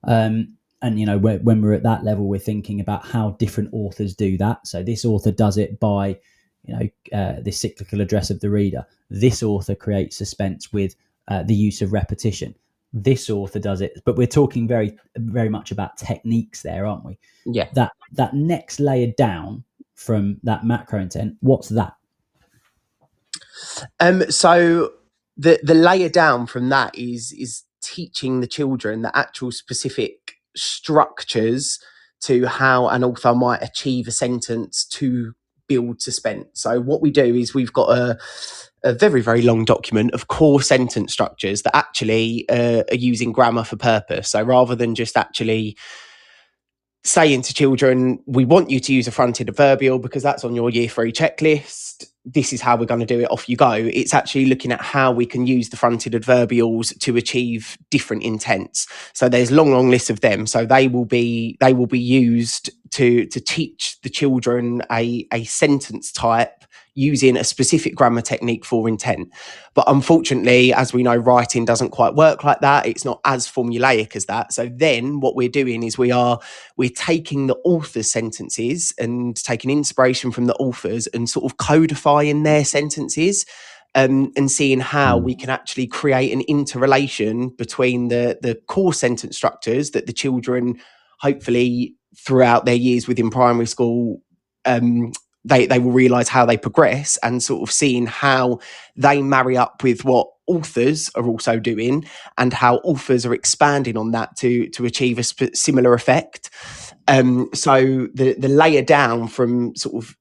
And when we're at that level, we're thinking about how different authors do that. So this author does it by, the cyclical address of the reader. This author creates suspense with the use of repetition. This author does it, but we're talking very, very much about techniques there, aren't we? Yeah. That next layer down from that macro intent, what's that? So the layer down from that is teaching the children the actual specific structures to how an author might achieve a sentence to build suspense. So what we do is we've got a very, very long document of core sentence structures that actually are using grammar for purpose. So rather than just actually saying to children, we want you to use a fronted adverbial because that's on your year 3 checklist, this is how we're going to do it, off you go. It's actually looking at how we can use the fronted adverbials to achieve different intents. So there's long lists of them. So they will be used to teach the children a sentence type using a specific grammar technique for intent. But unfortunately, as we know, writing doesn't quite work like that. It's not as formulaic as that. So then what we're doing is we're taking the author's sentences and taking inspiration from the authors and sort of codifying their sentences, and seeing how we can actually create an interrelation between the core sentence structures that the children, hopefully throughout their years within primary school, they will realise how they progress, and sort of seeing how they marry up with what authors are also doing and how authors are expanding on that to achieve a similar effect. So the layer down from sort of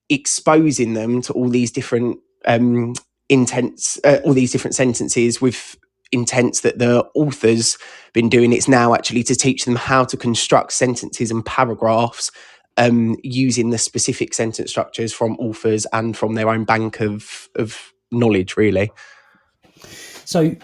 exposing them to all these different intents, all these different sentences with intents that the author's been doing, it's now actually to teach them how to construct sentences and paragraphs using the specific sentence structures from authors and from their own bank of knowledge, really. So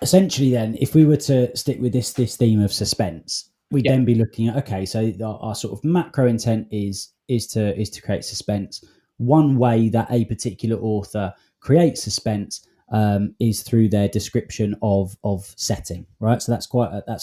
essentially then, if we were to stick with this theme of suspense, we'd then be looking at, okay, so our sort of macro intent is to create suspense. One way that a particular author creates suspense is through their description of setting, right? So that's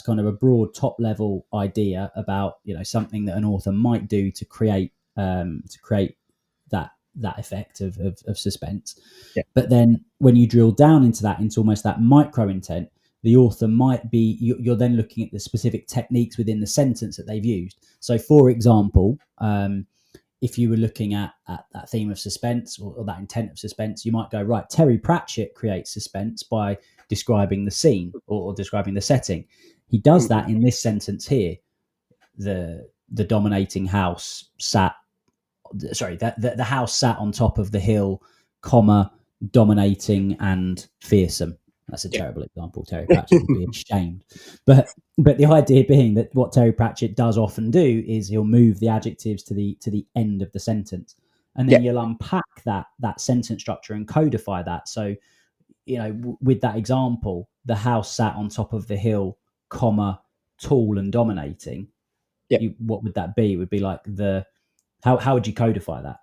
kind of a broad top level idea about something that an author might do to create that effect of suspense. Yeah. But then when you drill down into almost that micro intent, the author might be, you're then looking at the specific techniques within the sentence that they've used. So for example, if you were looking at that theme of suspense or that intent of suspense, you might go, right, Terry Pratchett creates suspense by describing the scene or describing the setting. He does that in this sentence here. The dominating house the house sat on top of the hill, comma, dominating and fearsome. That's a terrible example. Terry Pratchett would be ashamed. But the idea being that what Terry Pratchett does often do is he'll move the adjectives to the end of the sentence, and then you'll unpack that sentence structure and codify that. So, with that example, the house sat on top of the hill, comma, tall and dominating. What would that be? It would be like how would you codify that?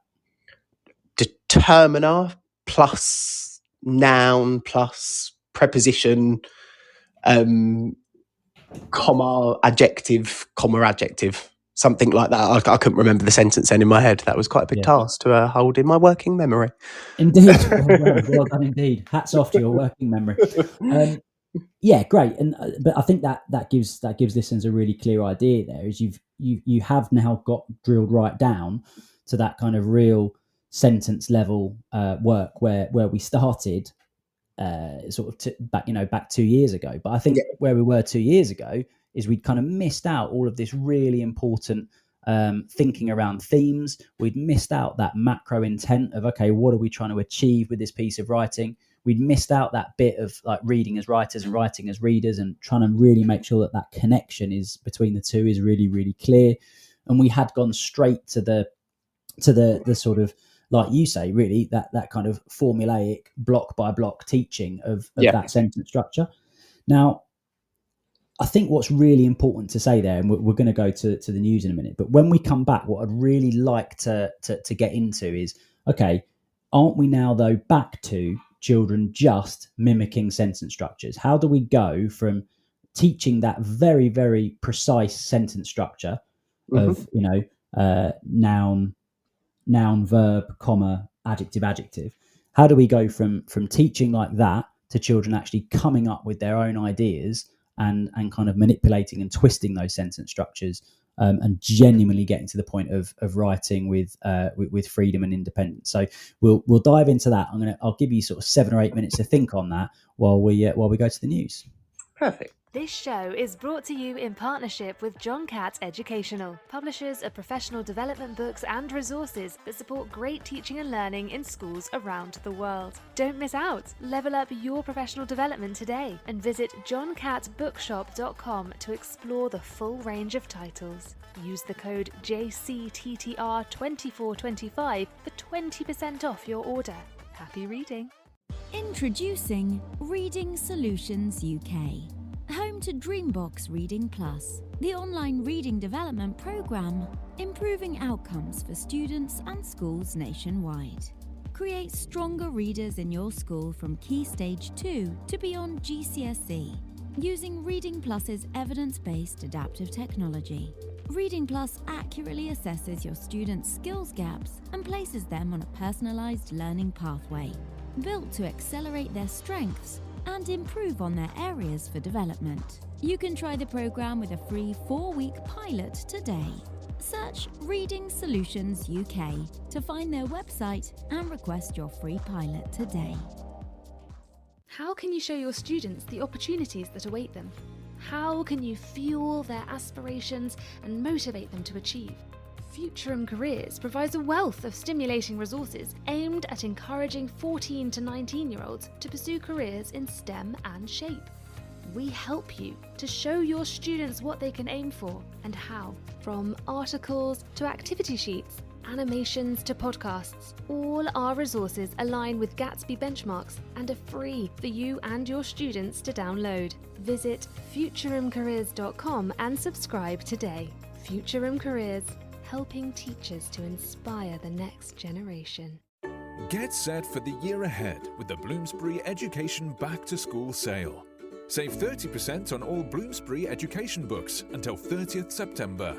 Determiner plus noun plus preposition, comma, adjective, something like that. I couldn't remember the sentence then in my head. That was quite a big task to hold in my working memory. Indeed. Well done indeed. Hats off to your working memory. Yeah, great. But I think that gives listeners a really clear idea there, is you have now got drilled right down to that kind of real sentence level work where we started back 2 years ago. But I think where we were 2 years ago is we'd kind of missed out all of this really important thinking around themes. We'd missed out that macro intent of, okay, what are we trying to achieve with this piece of writing? we'd missed out that bit of like reading as writers and writing as readers, and trying to really make sure that connection is between the two is really, really clear. And we had gone straight to the sort of, like you say, really that kind of formulaic block by block teaching of that sentence structure. Now, I think what's really important to say there, and we're going to go to the news in a minute, but when we come back, what I'd really like to get into is, okay, aren't we now though back to children just mimicking sentence structures? How do we go from teaching that very, very precise sentence structure of, noun, verb, comma, adjective? How do we go from teaching like that to children actually coming up with their own ideas and kind of manipulating and twisting those sentence structures, and genuinely getting to the point of writing with freedom and independence? So we'll dive into that. I'll give you sort of 7 or 8 minutes to think on that while we go to the news. Perfect. This show is brought to you in partnership with John Catt Educational, publishers of professional development books and resources that support great teaching and learning in schools around the world. Don't miss out. Level up your professional development today and visit johncattbookshop.com to explore the full range of titles. Use the code JCTTR2425 for 20% off your order. Happy reading. Introducing Reading Solutions UK. Home to Dreambox Reading Plus, the online reading development program, improving outcomes for students and schools nationwide. Create stronger readers in your school from Key Stage 2 to beyond GCSE, using Reading Plus's evidence-based adaptive technology. Reading Plus accurately assesses your students' skills gaps and places them on a personalised learning pathway, built to accelerate their strengths and improve on their areas for development. You can try the program with a free 4-week pilot today. Search Reading Solutions UK to find their website and request your free pilot today. How can you show your students the opportunities that await them? How can you fuel their aspirations and motivate them to achieve? Future Careers provides a wealth of stimulating resources aimed at encouraging 14 to 19-year-olds to pursue careers in STEM and SHAPE. We help you to show your students what they can aim for and how. From articles to activity sheets, animations to podcasts, all our resources align with Gatsby benchmarks and are free for you and your students to download. Visit futurumcareers.com and subscribe today. Futurum Careers, helping teachers to inspire the next generation. Get set for the year ahead with the Bloomsbury Education Back to School sale. Save 30% on all Bloomsbury education books until 30th September.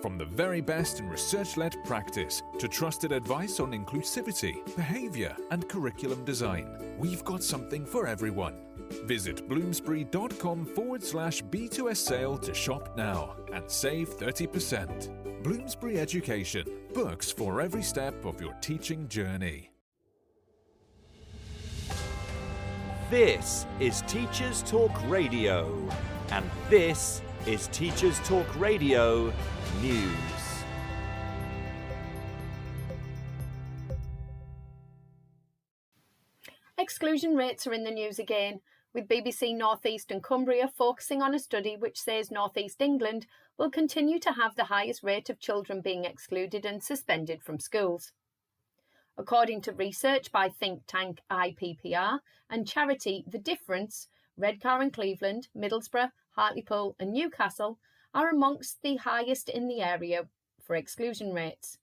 From the very best in research-led practice to trusted advice on inclusivity, behaviour and curriculum design, we've got something for everyone. Visit bloomsbury.com/B2S sale to shop now and save 30%. Bloomsbury Education, books for every step of your teaching journey. This is Teachers Talk Radio, and this is Teachers Talk Radio News. Exclusion rates are in the news again, with BBC North East and Cumbria focusing on a study which says North East England will continue to have the highest rate of children being excluded and suspended from schools. According to research by think tank IPPR and charity The Difference, Redcar and Cleveland, Middlesbrough, Hartlepool and Newcastle are amongst the highest in the area for exclusion rates.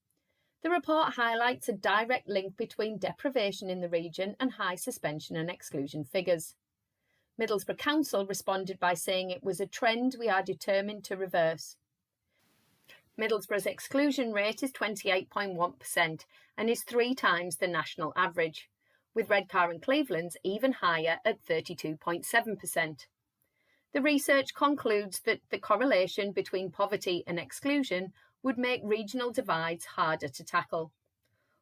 The report highlights a direct link between deprivation in the region and high suspension and exclusion figures. Middlesbrough Council responded by saying it was a trend we are determined to reverse. Middlesbrough's exclusion rate is 28.1% and is 3 times the national average, with Redcar and Cleveland's even higher at 32.7%. The research concludes that the correlation between poverty and exclusion would make regional divides harder to tackle.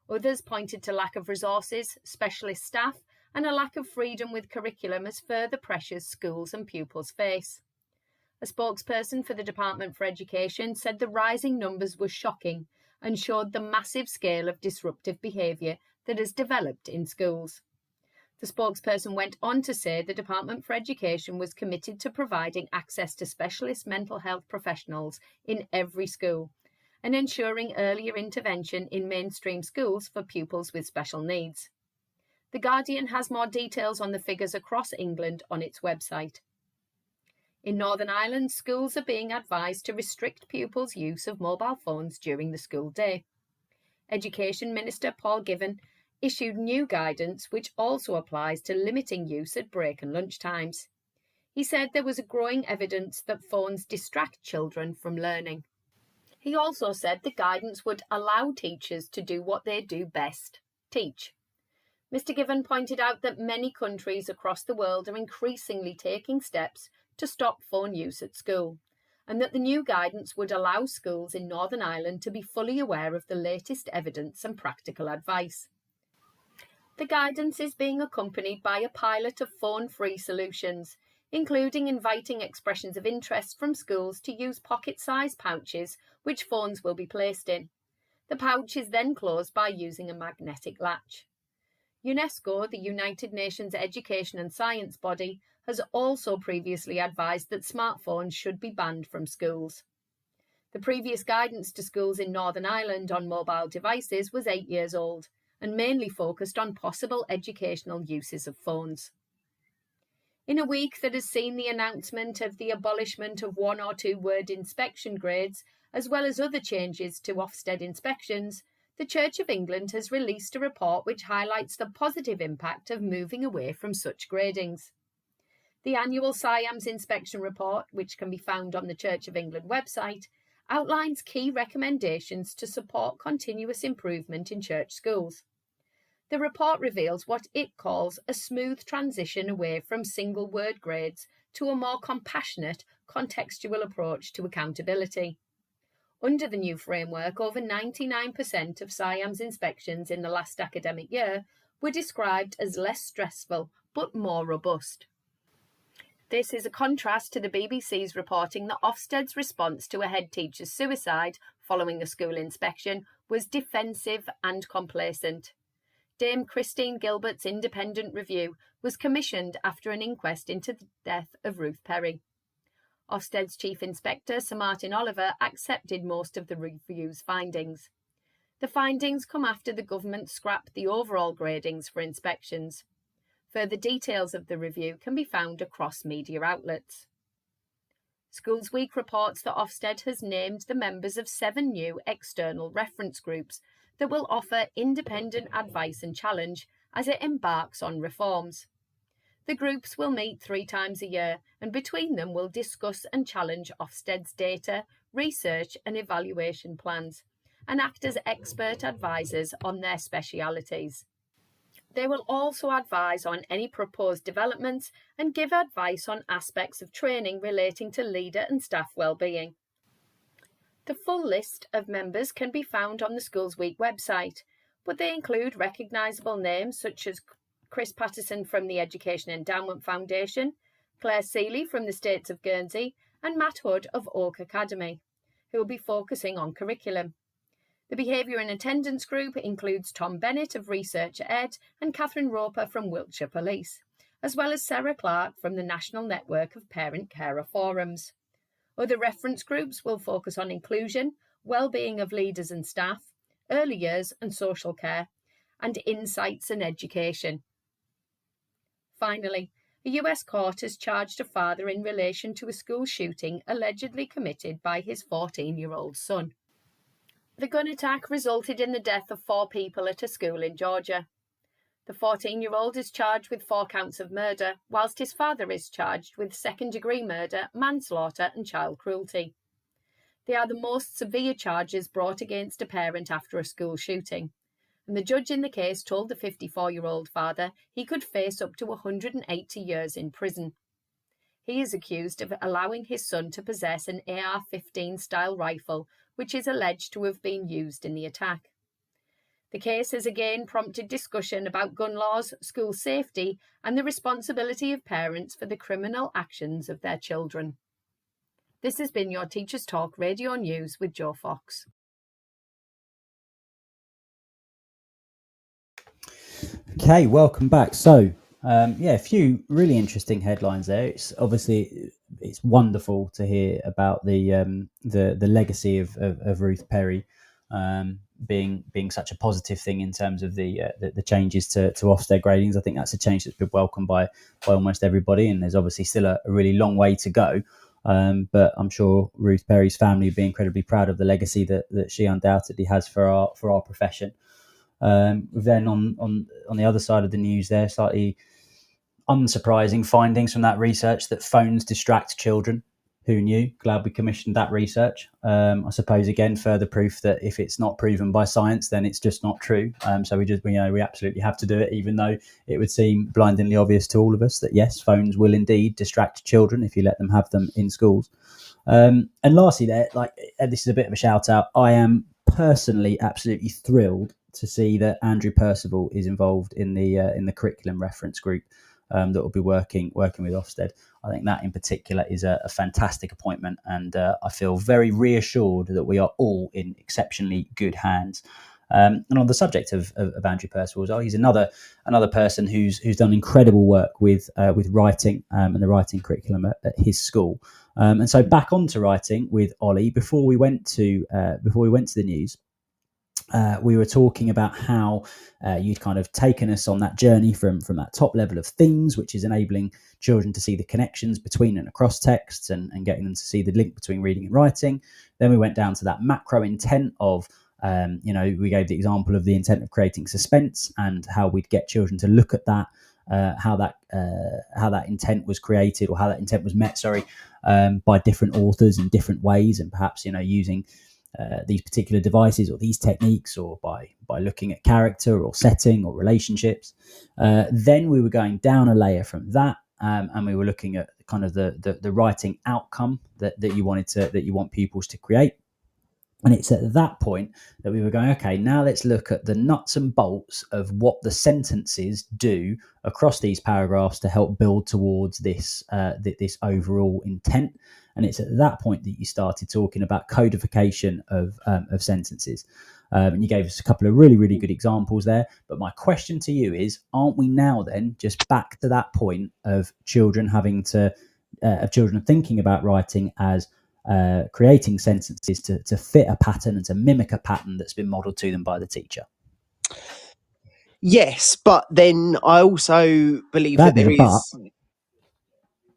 Others pointed to lack of resources, specialist staff, and a lack of freedom with curriculum as further pressures schools and pupils face. A spokesperson for the Department for Education said the rising numbers were shocking and showed the massive scale of disruptive behaviour that has developed in schools. The spokesperson went on to say the Department for Education was committed to providing access to specialist mental health professionals in every school and ensuring earlier intervention in mainstream schools for pupils with special needs. The Guardian has more details on the figures across England on its website. In Northern Ireland, schools are being advised to restrict pupils' use of mobile phones during the school day. Education Minister Paul Givan issued new guidance which also applies to limiting use at break and lunch times. He said there was a growing evidence that phones distract children from learning. He also said the guidance would allow teachers to do what they do best, teach. Mr. Givan pointed out that many countries across the world are increasingly taking steps to stop phone use at school, and that the new guidance would allow schools in Northern Ireland to be fully aware of the latest evidence and practical advice. The guidance is being accompanied by a pilot of phone-free solutions, including inviting expressions of interest from schools to use pocket-sized pouches which phones will be placed in. The pouch is then closed by using a magnetic latch. UNESCO, the United Nations Education and Science body, has also previously advised that smartphones should be banned from schools. The previous guidance to schools in Northern Ireland on mobile devices was 8 years old and mainly focused on possible educational uses of phones. In a week that has seen the announcement of the abolishment of 1 or 2 word inspection grades, as well as other changes to Ofsted inspections, the Church of England has released a report which highlights the positive impact of moving away from such gradings. The annual SIAMS inspection report, which can be found on the Church of England website, outlines key recommendations to support continuous improvement in church schools. The report reveals what it calls a smooth transition away from single word grades to a more compassionate, contextual approach to accountability. Under the new framework, over 99% of SIAMS inspections in the last academic year were described as less stressful but more robust. This is a contrast to the BBC's reporting that Ofsted's response to a head teacher's suicide following a school inspection was defensive and complacent. Dame Christine Gilbert's independent review was commissioned after an inquest into the death of Ruth Perry. Ofsted's Chief Inspector, Sir Martin Oliver, accepted most of the review's findings. The findings come after the government scrapped the overall gradings for inspections. Further details of the review can be found across media outlets. Schools Week reports that Ofsted has named the members of 7 new external reference groups that will offer independent advice and challenge as it embarks on reforms. The groups will meet 3 times a year and between them will discuss and challenge Ofsted's data, research and evaluation plans and act as expert advisors on their specialities. They will also advise on any proposed developments and give advice on aspects of training relating to leader and staff well-being. The full list of members can be found on the Schools Week website, but they include recognisable names such as Chris Patterson from the Education Endowment Foundation, Claire Seeley from the States of Guernsey, and Matt Hood of Oak Academy, who will be focusing on curriculum. The Behaviour and Attendance Group includes Tom Bennett of Research Ed and Catherine Roper from Wiltshire Police, as well as Sarah Clark from the National Network of Parent Carer Forums. Other reference groups will focus on inclusion, well-being of leaders and staff, early years and social care, and insights and education. Finally, a US court has charged a father in relation to a school shooting allegedly committed by his 14-year-old son. The gun attack resulted in the death of 4 people at a school in Georgia. The 14-year-old is charged with 4 counts of murder, whilst his father is charged with second-degree murder, manslaughter and child cruelty. They are the most severe charges brought against a parent after a school shooting, and the judge in the case told the 54-year-old father he could face up to 180 years in prison. He is accused of allowing his son to possess an AR-15 style rifle, which is alleged to have been used in the attack. The case has again prompted discussion about gun laws, school safety, and the responsibility of parents for the criminal actions of their children. This has been your Teachers Talk Radio News with Jo Fox. Okay, welcome back. So, Yeah, a few really interesting headlines there. It's wonderful to hear about the legacy of Ruth Perry being such a positive thing in terms of the changes to Ofsted gradings. I think that's a change that's been welcomed by almost everybody, and there's obviously still a really long way to go. But I'm sure Ruth Perry's family will be incredibly proud of the legacy that she undoubtedly has for our profession. Then on the other side of the news, there slightly unsurprising findings from that research that phones distract children. Who knew? Glad we commissioned that research. I suppose again, further proof that if it's not proven by science, then it's just not true. So we absolutely have to do it, even though it would seem blindingly obvious to all of us that yes, phones will indeed distract children if you let them have them in schools. And lastly, this is a bit of a shout out. I am personally absolutely thrilled to see that Andrew Percival is involved in the curriculum reference group that will be working with Ofsted. I think that in particular is a fantastic appointment, and I feel very reassured that we are all in exceptionally good hands. And on the subject of Andrew Percival as well, he's another person who's done incredible work with writing and the writing curriculum at his school. And so back onto writing with Ollie. Before we went to the news, we were talking about how you'd kind of taken us on that journey from that top level of themes, which is enabling children to see the connections between and across texts and getting them to see the link between reading and writing. Then we went down to that macro intent of, we gave the example of the intent of creating suspense and how we'd get children to look at that, how that intent was created, or how that intent was met, by different authors in different ways, and perhaps using these particular devices or these techniques, or by looking at character or setting or relationships. Then we were going down a layer from that, and we were looking at kind of the writing outcome that you want pupils to create. And it's at that point that we were going, okay, now let's look at the nuts and bolts of what the sentences do across these paragraphs to help build towards this overall intent. And it's at that point that you started talking about codification of sentences. And you gave us a couple of really, really good examples there. But my question to you is, aren't we now then just back to that point of children thinking about writing as creating sentences to fit a pattern and to mimic a pattern that's been modelled to them by the teacher? Yes, but then I also believe that there is...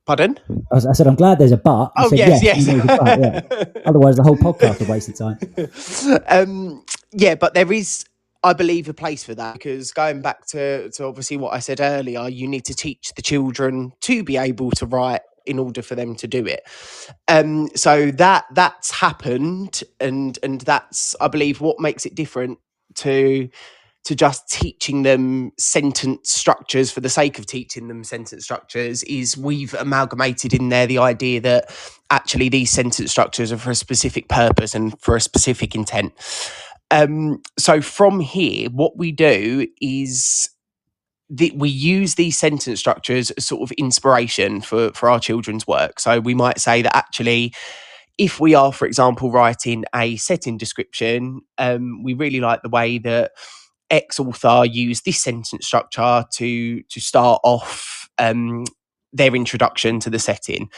Pardon? I said, I'm glad there's a but. You said yes. But, yeah. Otherwise, the whole podcast would waste of time. Yeah, but there is, I believe, a place for that, because going back to obviously what I said earlier, you need to teach the children to be able to write in order for them to do it. So that's happened, and that's, I believe, what makes it different to just teaching them sentence structures for the sake of teaching them sentence structures, is we've amalgamated in there the idea that actually these sentence structures are for a specific purpose and for a specific intent. So from here, what we do is we use these sentence structures as sort of inspiration for our children's work. So we might say that actually, if we are, for example, writing a setting description, we really like the way that X author used this sentence structure to start off their introduction to the setting.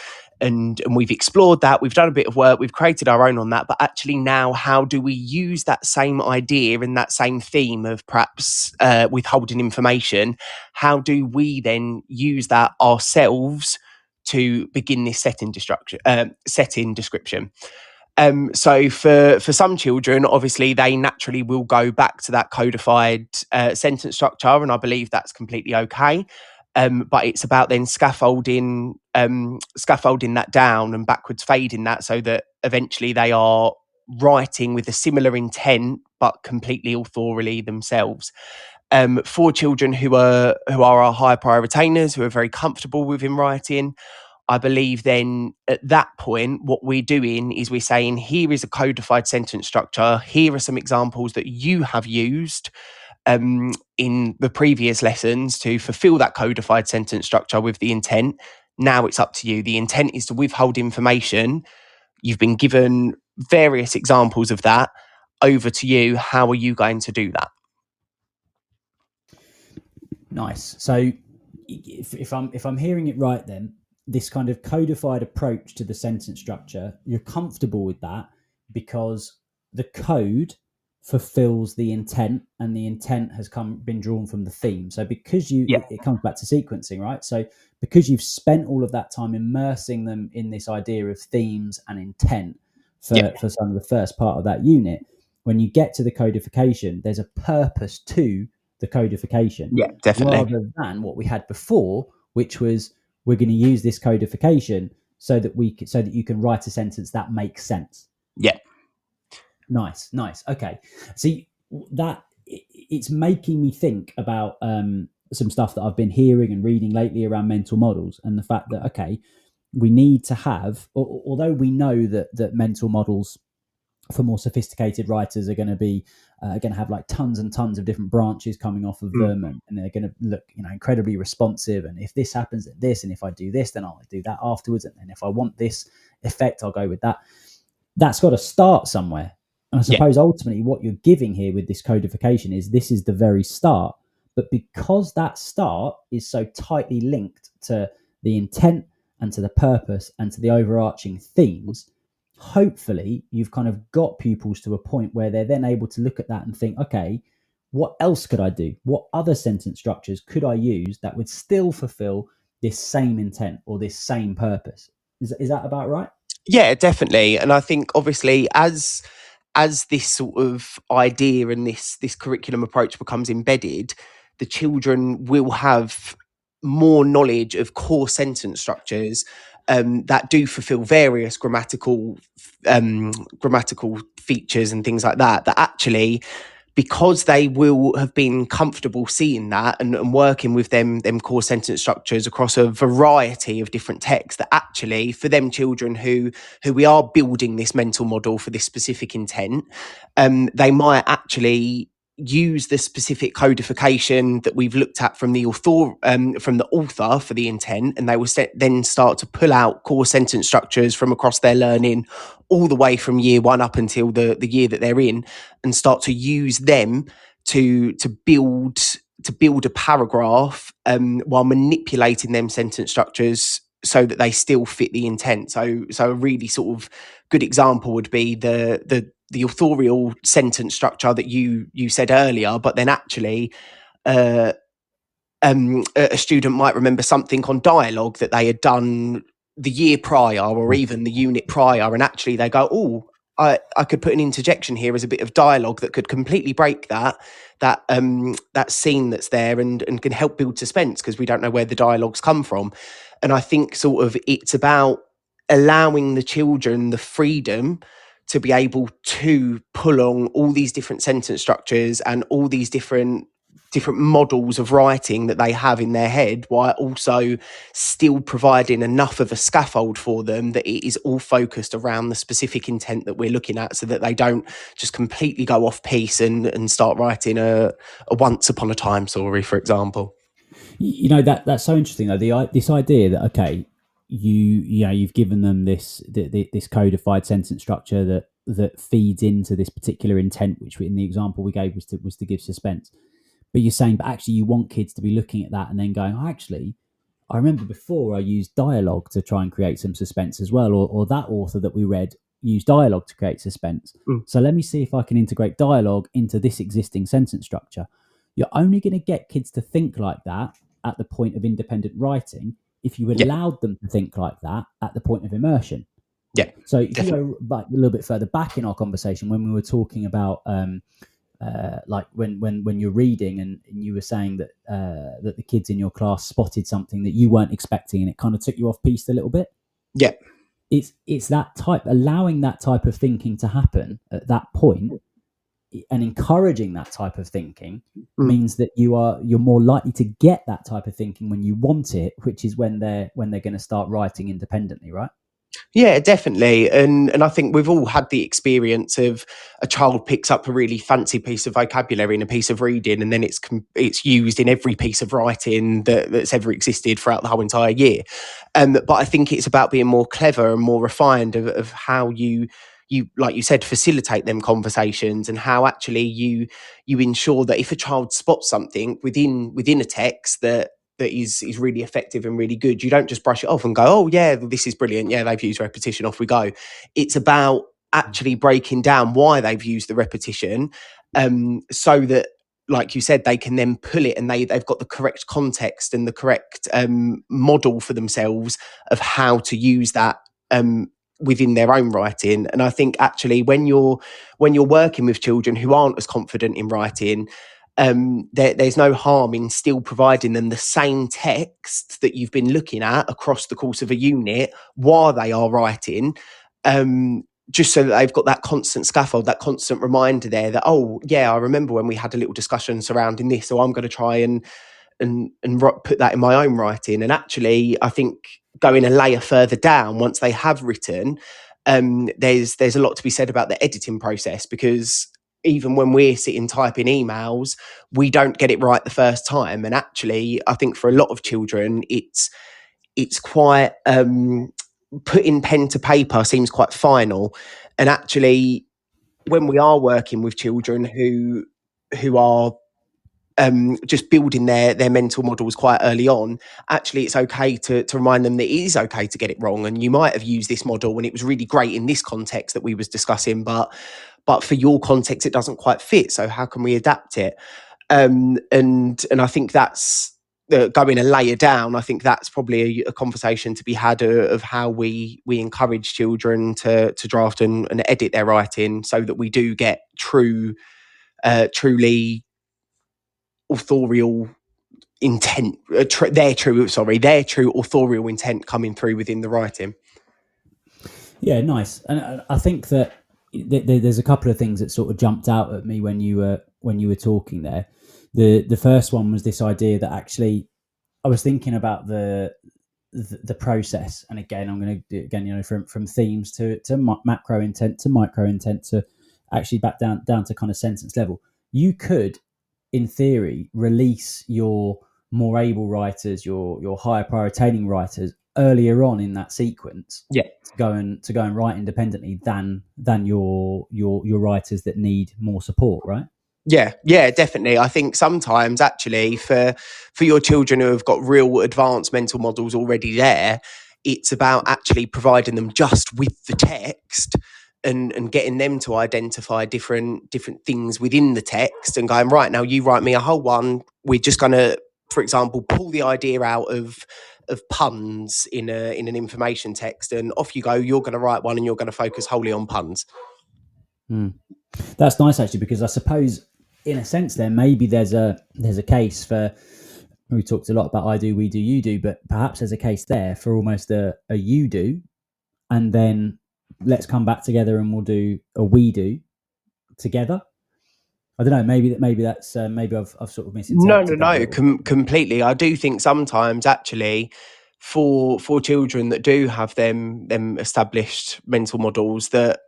And we've explored that. We've done a bit of work. We've created our own on that. But actually now, how do we use that same idea and that same theme of perhaps withholding information? How do we then use that ourselves to begin this setting description? So for some children, obviously, they naturally will go back to that codified sentence structure, and I believe that's completely okay. But it's about then scaffolding that down and backwards fading that, so that eventually they are writing with a similar intent but completely authorally themselves. For children who are our high prior retainers, who are very comfortable within writing, I believe then at that point, what we're doing is we're saying, here is a codified sentence structure. Here are some examples that you have used in the previous lessons to fulfill that codified sentence structure with the intent. Now it's up to you. The intent is to withhold information. You've been given various examples of that. Over to you. How are you going to do that? Nice. So if I'm hearing it right, then this kind of codified approach to the sentence structure, you're comfortable with that because the code fulfills the intent, and the intent has been drawn from the theme. So because it comes back to sequencing, right? So because you've spent all of that time immersing them in this idea of themes and intent for some of the first part of that unit, when you get to the codification, there's a purpose to the codification. Yeah, definitely. Rather than what we had before, which was we're going to use this codification so that you can write a sentence that makes sense. Yeah. Nice. Okay. See, that it's making me think about some stuff that I've been hearing and reading lately around mental models, and the fact that, okay, we need to have, although we know that mental models for more sophisticated writers are going to have like tons and tons of different branches coming off of them, and they're going to look, incredibly responsive. And if this happens, then this, and if I do this, then I'll do that afterwards. And then if I want this effect, I'll go with that. That's got to start somewhere. And I suppose ultimately what you're giving here with this codification is this is the very start. But because that start is so tightly linked to the intent and to the purpose and to the overarching themes, hopefully you've kind of got pupils to a point where they're then able to look at that and think, okay, what else could I do? What other sentence structures could I use that would still fulfill this same intent or this same purpose? Is that about right? Yeah, definitely. And I think obviously as this sort of idea and this curriculum approach becomes embedded, the children will have more knowledge of core sentence structures that do fulfill various grammatical features and things like that actually, because they will have been comfortable seeing that and working with them core sentence structures across a variety of different texts, that actually for them children who we are building this mental model for this specific intent, they might actually use the specific codification that we've looked at from the author for the intent, and they will then start to pull out core sentence structures from across their learning all the way from year one up until the year that they're in, and start to use them to build a paragraph while manipulating them sentence structures so that they still fit the intent. So a really sort of good example would be the authorial sentence structure that you said earlier, but then actually a student might remember something on dialogue that they had done the year prior or even the unit prior, and actually they go, oh, I could put an interjection here as a bit of dialogue that could completely break that scene that's there and can help build suspense because we don't know where the dialogues come from. And I think sort of it's about allowing the children the freedom to be able to pull on all these different sentence structures and all these different models of writing that they have in their head, while also still providing enough of a scaffold for them that it is all focused around the specific intent that we're looking at, so that they don't just completely go off piece and start writing a once upon a time story, for example. That's so interesting though, this idea that, okay, you've given them this codified sentence structure that feeds into this particular intent, which in the example we gave was to give suspense. But you're saying, but actually you want kids to be looking at that and then going, oh, actually, I remember before I used dialogue to try and create some suspense as well, or that author that we read used dialogue to create suspense. So let me see if I can integrate dialogue into this existing sentence structure. You're only going to get kids to think like that at the point of independent writing if you allowed them to think like that at the point of immersion. Yeah. So if you go back a little bit further back in our conversation, when we were talking about like when you're reading and you were saying that that the kids in your class spotted something that you weren't expecting and it kind of took you off piste a little bit. Yeah. It's that type, allowing that type of thinking to happen at that point and encouraging that type of thinking means that you're more likely to get that type of thinking when you want it, which is when they're going to start writing independently, right? Yeah, definitely. And I think we've all had the experience of a child picks up a really fancy piece of vocabulary in a piece of reading, and then it's used in every piece of writing that's ever existed throughout the whole entire year. But I think it's about being more clever and more refined of how you like you said, facilitate them conversations, and how actually you ensure that if a child spots something within a text that that is really effective and really good, you don't just brush it off and go, oh yeah, this is brilliant, yeah, they've used repetition, off we go. It's about actually breaking down why they've used the repetition, so that, like you said, they can then pull it and they've got the correct context and the correct model for themselves of how to use that within their own writing. And I think actually when you're working with children who aren't as confident in writing, there's no harm in still providing them the same text that you've been looking at across the course of a unit while they are writing, just so that they've got that constant scaffold, that constant reminder there that, oh yeah, I remember when we had a little discussion surrounding this, so I'm going to try and put that in my own writing. And actually, I think going a layer further down, once they have written, there's a lot to be said about the editing process, because even when we're sitting typing emails, we don't get it right the first time. And actually, I think for a lot of children, it's quite putting pen to paper seems quite final. And actually, when we are working with children who are just building their mental models quite early on, actually it's okay to remind them that it is okay to get it wrong, and you might have used this model and it was really great in this context that we was discussing, but for your context it doesn't quite fit, so how can we adapt it? And I think that's going a layer down. I think that's probably a conversation to be had of how we encourage children to draft and edit their writing, so that we do get truly authorial intent, their true authorial intent coming through within the writing. Yeah, nice. And I think that there's a couple of things that sort of jumped out at me when you were talking there. The first one was this idea that actually I was thinking about the process, and again I'm going to do it again, from themes to macro intent to micro intent to actually back down to kind of sentence level. You could, in theory, release your more able writers, your higher prioritizing writers earlier on in that sequence, to go and write independently than your writers that need more support, right? Yeah, definitely. I think sometimes actually for your children who have got real advanced mental models already there, it's about actually providing them just with the text and getting them to identify different things within the text and going, right, now you write me a whole one. We're just going to, for example, pull the idea out of puns in an information text, and off you go. You're going to write one and you're going to focus wholly on puns. That's nice, actually, because I suppose in a sense there maybe there's a case for, we talked a lot about I do, we do, you do, but perhaps there's a case there for almost a you do, and then let's come back together and we'll do a we do together. I don't know. Maybe that's maybe I've sort of misinterpreted. No, completely. I do think sometimes actually for children that do have them established mental models, that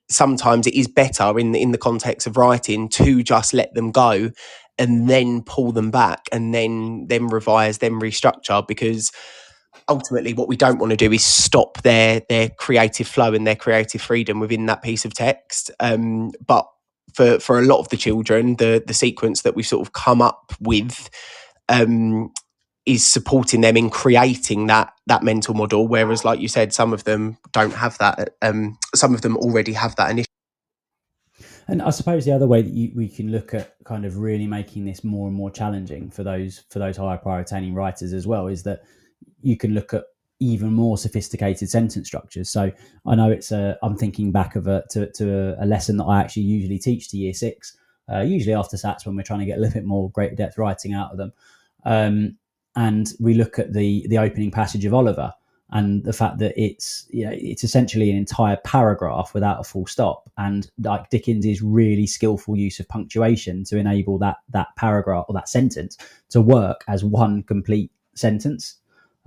sometimes it is better in the context of writing to just let them go and then pull them back and then revise, then restructure, because ultimately what we don't want to do is stop their creative flow and their creative freedom within that piece of text. But for a lot of the children, the sequence that we've sort of come up with is supporting them in creating that mental model. Whereas, like you said, some of them don't have that. Some of them already have that initially. And I suppose the other way that we can look at kind of really making this more and more challenging for those higher prioritizing writers as well is that you can look at even more sophisticated sentence structures. So I know I'm thinking back to a lesson that I actually usually teach to year 6, usually after SATs when we're trying to get a little bit more greater depth writing out of them. And we look at the opening passage of Oliver and the fact that it's essentially an entire paragraph without a full stop. And like Dickens' really skillful use of punctuation to enable that paragraph or that sentence to work as one complete sentence.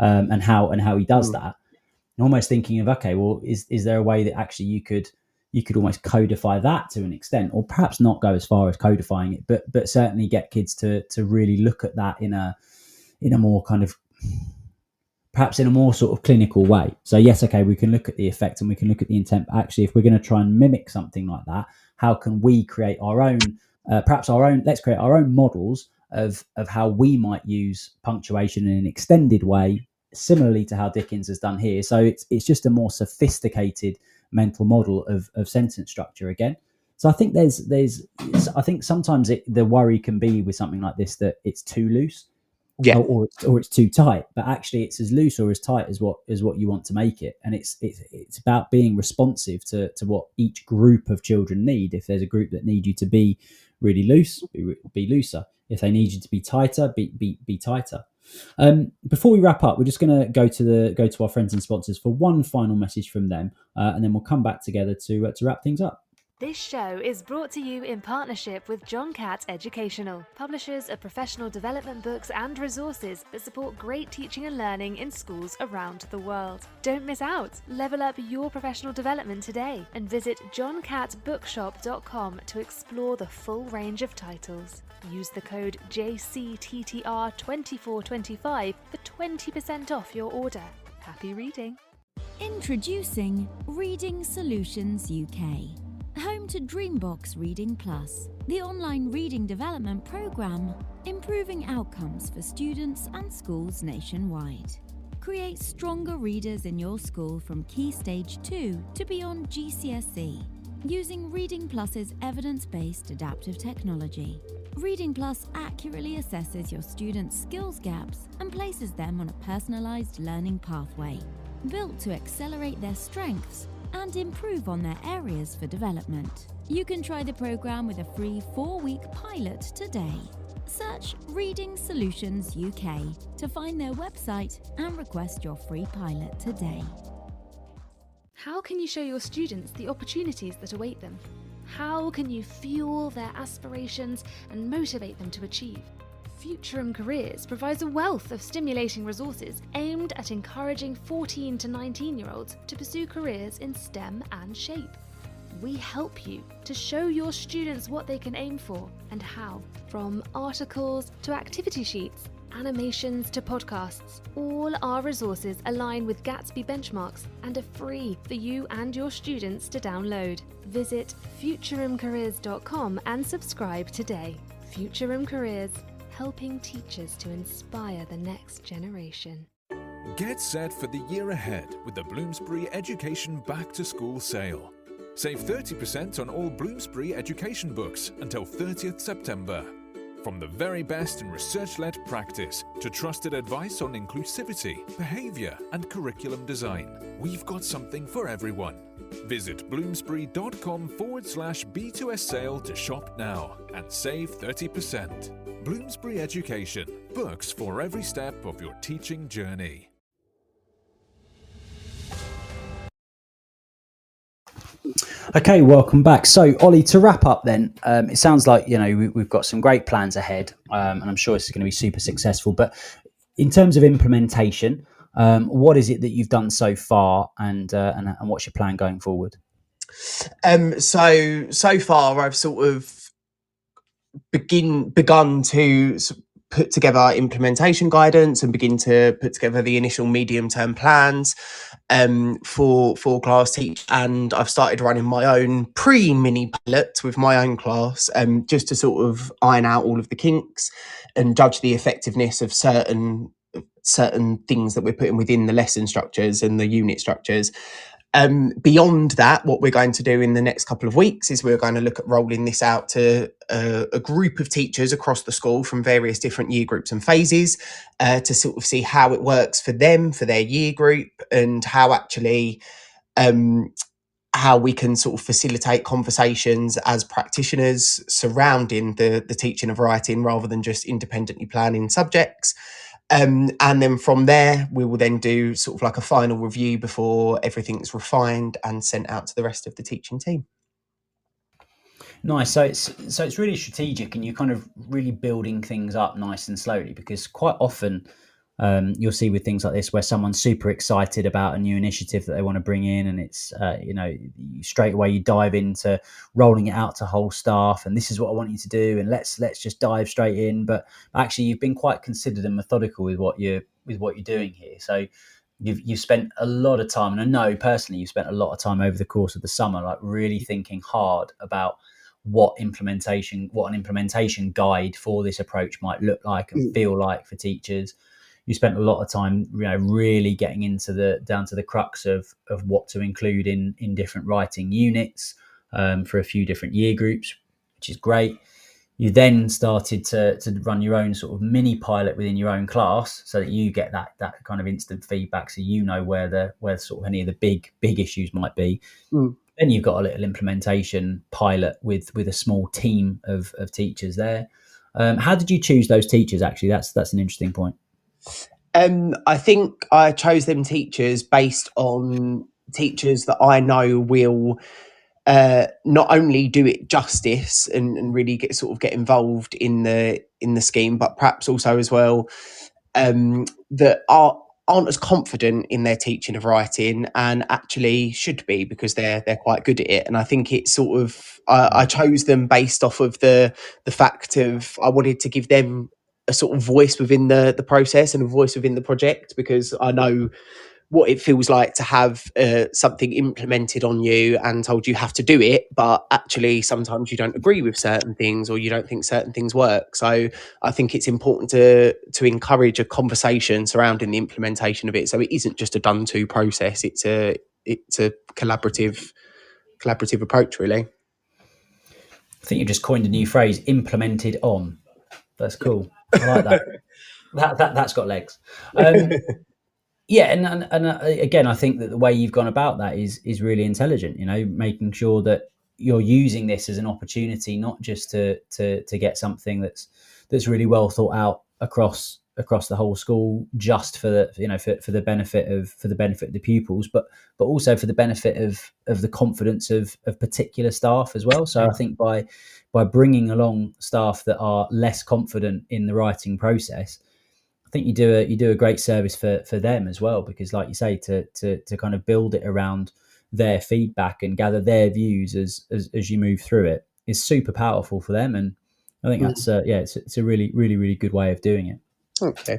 And how he does that, and almost thinking of, okay, well, is there a way that actually you could almost codify that to an extent, or perhaps not go as far as codifying it, but certainly get kids to really look at that in a more kind of, perhaps in a more sort of clinical way. So yes, okay, we can look at the effect and we can look at the intent, but actually if we're going to try and mimic something like that, how can we create our own, let's create our own models of how we might use punctuation in an extended way, similarly to how Dickens has done here. So it's just a more sophisticated mental model of sentence structure again. So I think I think sometimes the worry can be with something like this that it's too loose, Yeah. or it's too tight. But actually, it's as loose or as tight as what you want to make it. And it's about being responsive to what each group of children need. If there's a group that need you to be really loose, be looser. If they need you to be tighter, be tighter. Before we wrap up, we're just going to go to our friends and sponsors for one final message from them, and then we'll come back together to wrap things up. This show is brought to you in partnership with John Catt Educational, publishers of professional development books and resources that support great teaching and learning in schools around the world. Don't miss out. Level up your professional development today and visit johncattbookshop.com to explore the full range of titles. Use the code JCTTR2425 for 20% off your order. Happy reading. Introducing Reading Solutions UK. Home to Dreambox Reading Plus, the online reading development program, improving outcomes for students and schools nationwide. Create stronger readers in your school from Key Stage 2 to beyond GCSE, using Reading Plus's evidence-based adaptive technology. Reading Plus accurately assesses your students' skills gaps and places them on a personalised learning pathway, built to accelerate their strengths and improve on their areas for development. You can try the program with a free 4-week pilot today. Search Reading Solutions UK to find their website and request your free pilot today. How can you show your students the opportunities that await them? How can you fuel their aspirations and motivate them to achieve? Future Careers provides a wealth of stimulating resources aimed at encouraging 14 to 19-year-olds to pursue careers in STEM and SHAPE. We help you to show your students what they can aim for and how. From articles to activity sheets, animations to podcasts, all our resources align with Gatsby benchmarks and are free for you and your students to download. Visit futurumcareers.com and subscribe today. Futurum Careers, helping teachers to inspire the next generation. Get set for the year ahead with the Bloomsbury Education Back to School sale. Save 30% on all Bloomsbury education books until 30th September. From the very best in research-led practice to trusted advice on inclusivity, behaviour and curriculum design, we've got something for everyone. Visit bloomsbury.com/B2S sale to shop now and save 30%. Bloomsbury Education, books for every step of your teaching journey. Okay, welcome back. So, Ollie, to wrap up then, it sounds like, we've got some great plans ahead, and I'm sure this is going to be super successful. But in terms of implementation, what is it that you've done so far, and what's your plan going forward? So far, I've sort of begun to put together implementation guidance and begin to put together the initial medium-term plans for class teach, and I've started running my own pre-mini pilot with my own class, just to sort of iron out all of the kinks and judge the effectiveness of certain things that we're putting within the lesson structures and the unit structures. Beyond that, what we're going to do in the next couple of weeks is we're going to look at rolling this out to a group of teachers across the school from various different year groups and phases, to sort of see how it works for them, for their year group, and how actually how we can sort of facilitate conversations as practitioners surrounding the teaching of writing rather than just independently planning subjects. And then from there, we will then do sort of like a final review before everything's refined and sent out to the rest of the teaching team. Nice. So it's really strategic, and you're kind of really building things up nice and slowly, because quite often you'll see with things like this where someone's super excited about a new initiative that they want to bring in, and it's straight away you dive into rolling it out to whole staff, and this is what I want you to do, and let's just dive straight in. But actually, you've been quite considered and methodical with what you're doing here. So you've spent a lot of time, and I know personally you've spent a lot of time over the course of the summer, like really thinking hard about what an implementation guide for this approach might look like and feel like for teachers. You spent a lot of time, really getting into down to the crux of what to include in different writing units for a few different year groups, which is great. You then started to run your own sort of mini pilot within your own class, so that you get that kind of instant feedback, so you know where sort of any of the big issues might be. Then you've got a little implementation pilot with a small team of teachers there. How did you choose those teachers? Actually, that's an interesting point. I think I chose them teachers based on teachers that I know will not only do it justice and really get involved in the scheme, but perhaps also as well that aren't as confident in their teaching of writing and actually should be, because they're quite good at it. And I think it's sort of I chose them based off of the fact of I wanted to give them a sort of voice within the process and a voice within the project, because I know what it feels like to have something implemented on you and told you have to do it, but actually sometimes you don't agree with certain things or you don't think certain things work. So I think it's important to encourage a conversation surrounding the implementation of it, so it isn't just a done to process. It's a collaborative approach, really. I think you just coined a new phrase, implemented on. That's cool. I like that. That's got legs. Yeah, and again, I think that the way you've gone about that is really intelligent. Making sure that you're using this as an opportunity, not just to get something that's really well thought out across the whole school, just for the benefit of the pupils, but also for the benefit of the confidence of particular staff as well. So I think by bringing along staff that are less confident in the writing process, I think you do a great service for them as well, because like you say, to kind of build it around their feedback and gather their views as you move through it is super powerful for them. And I think that's it's a really, really, really good way of doing it. Okay.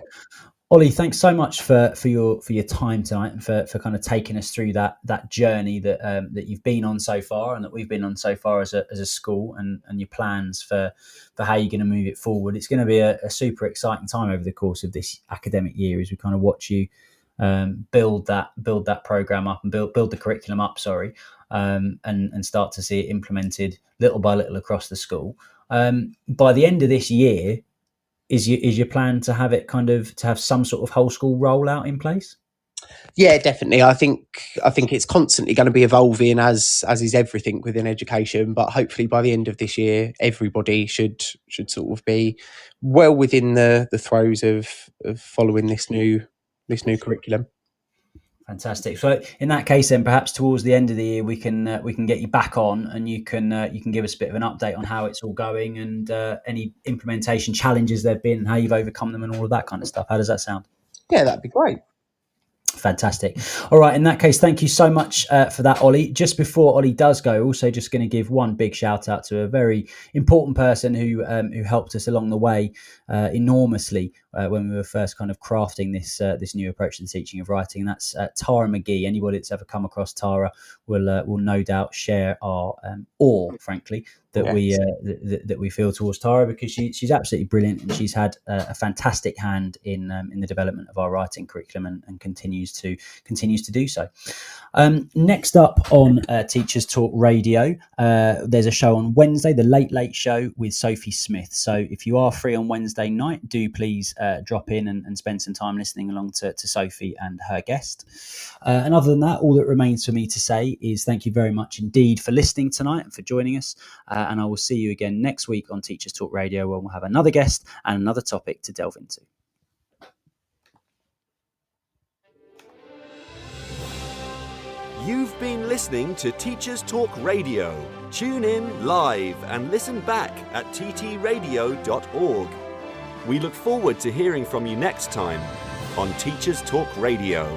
Ollie, thanks so much for your time tonight and for kind of taking us through that journey that you've been on so far and that we've been on so far as a school, and your plans for how you're going to move it forward. It's going to be a super exciting time over the course of this academic year as we kind of watch you build that program up and build the curriculum up, and start to see it implemented little by little across the school. By the end of this year, is your plan to have it to have some sort of whole school rollout in place? Yeah, definitely. I think it's constantly going to be evolving, as is everything within education. But hopefully by the end of this year, everybody should sort of be well within the throes of following this new curriculum. Fantastic. So in that case, then perhaps towards the end of the year, we can get you back on, and you can give us a bit of an update on how it's all going and any implementation challenges there've been, and how you've overcome them, and all of that kind of stuff. How does that sound? Yeah, that'd be great. Fantastic. All right. In that case, thank you so much for that, Ollie. Just before Ollie does go, also just going to give one big shout out to a very important person who helped us along the way enormously when we were first kind of crafting this new approach to the teaching of writing. And that's Tara McGee. Anybody that's ever come across Tara will no doubt share our awe, frankly, that we feel towards Tara, because she's absolutely brilliant, and she's had a fantastic hand in the development of our writing curriculum and continues to do so. Next up on Teachers Talk Radio, there's a show on Wednesday, the Late Show with Sophie Smith. So if you are free on Wednesday night, do please drop in and spend some time listening along to Sophie and her guest. And other than that, all that remains for me to say is thank you very much indeed for listening tonight and for joining us. And I will see you again next week on Teachers Talk Radio, where we'll have another guest and another topic to delve into. You've been listening to Teachers Talk Radio. Tune in live and listen back at ttradio.org. We look forward to hearing from you next time on Teachers Talk Radio.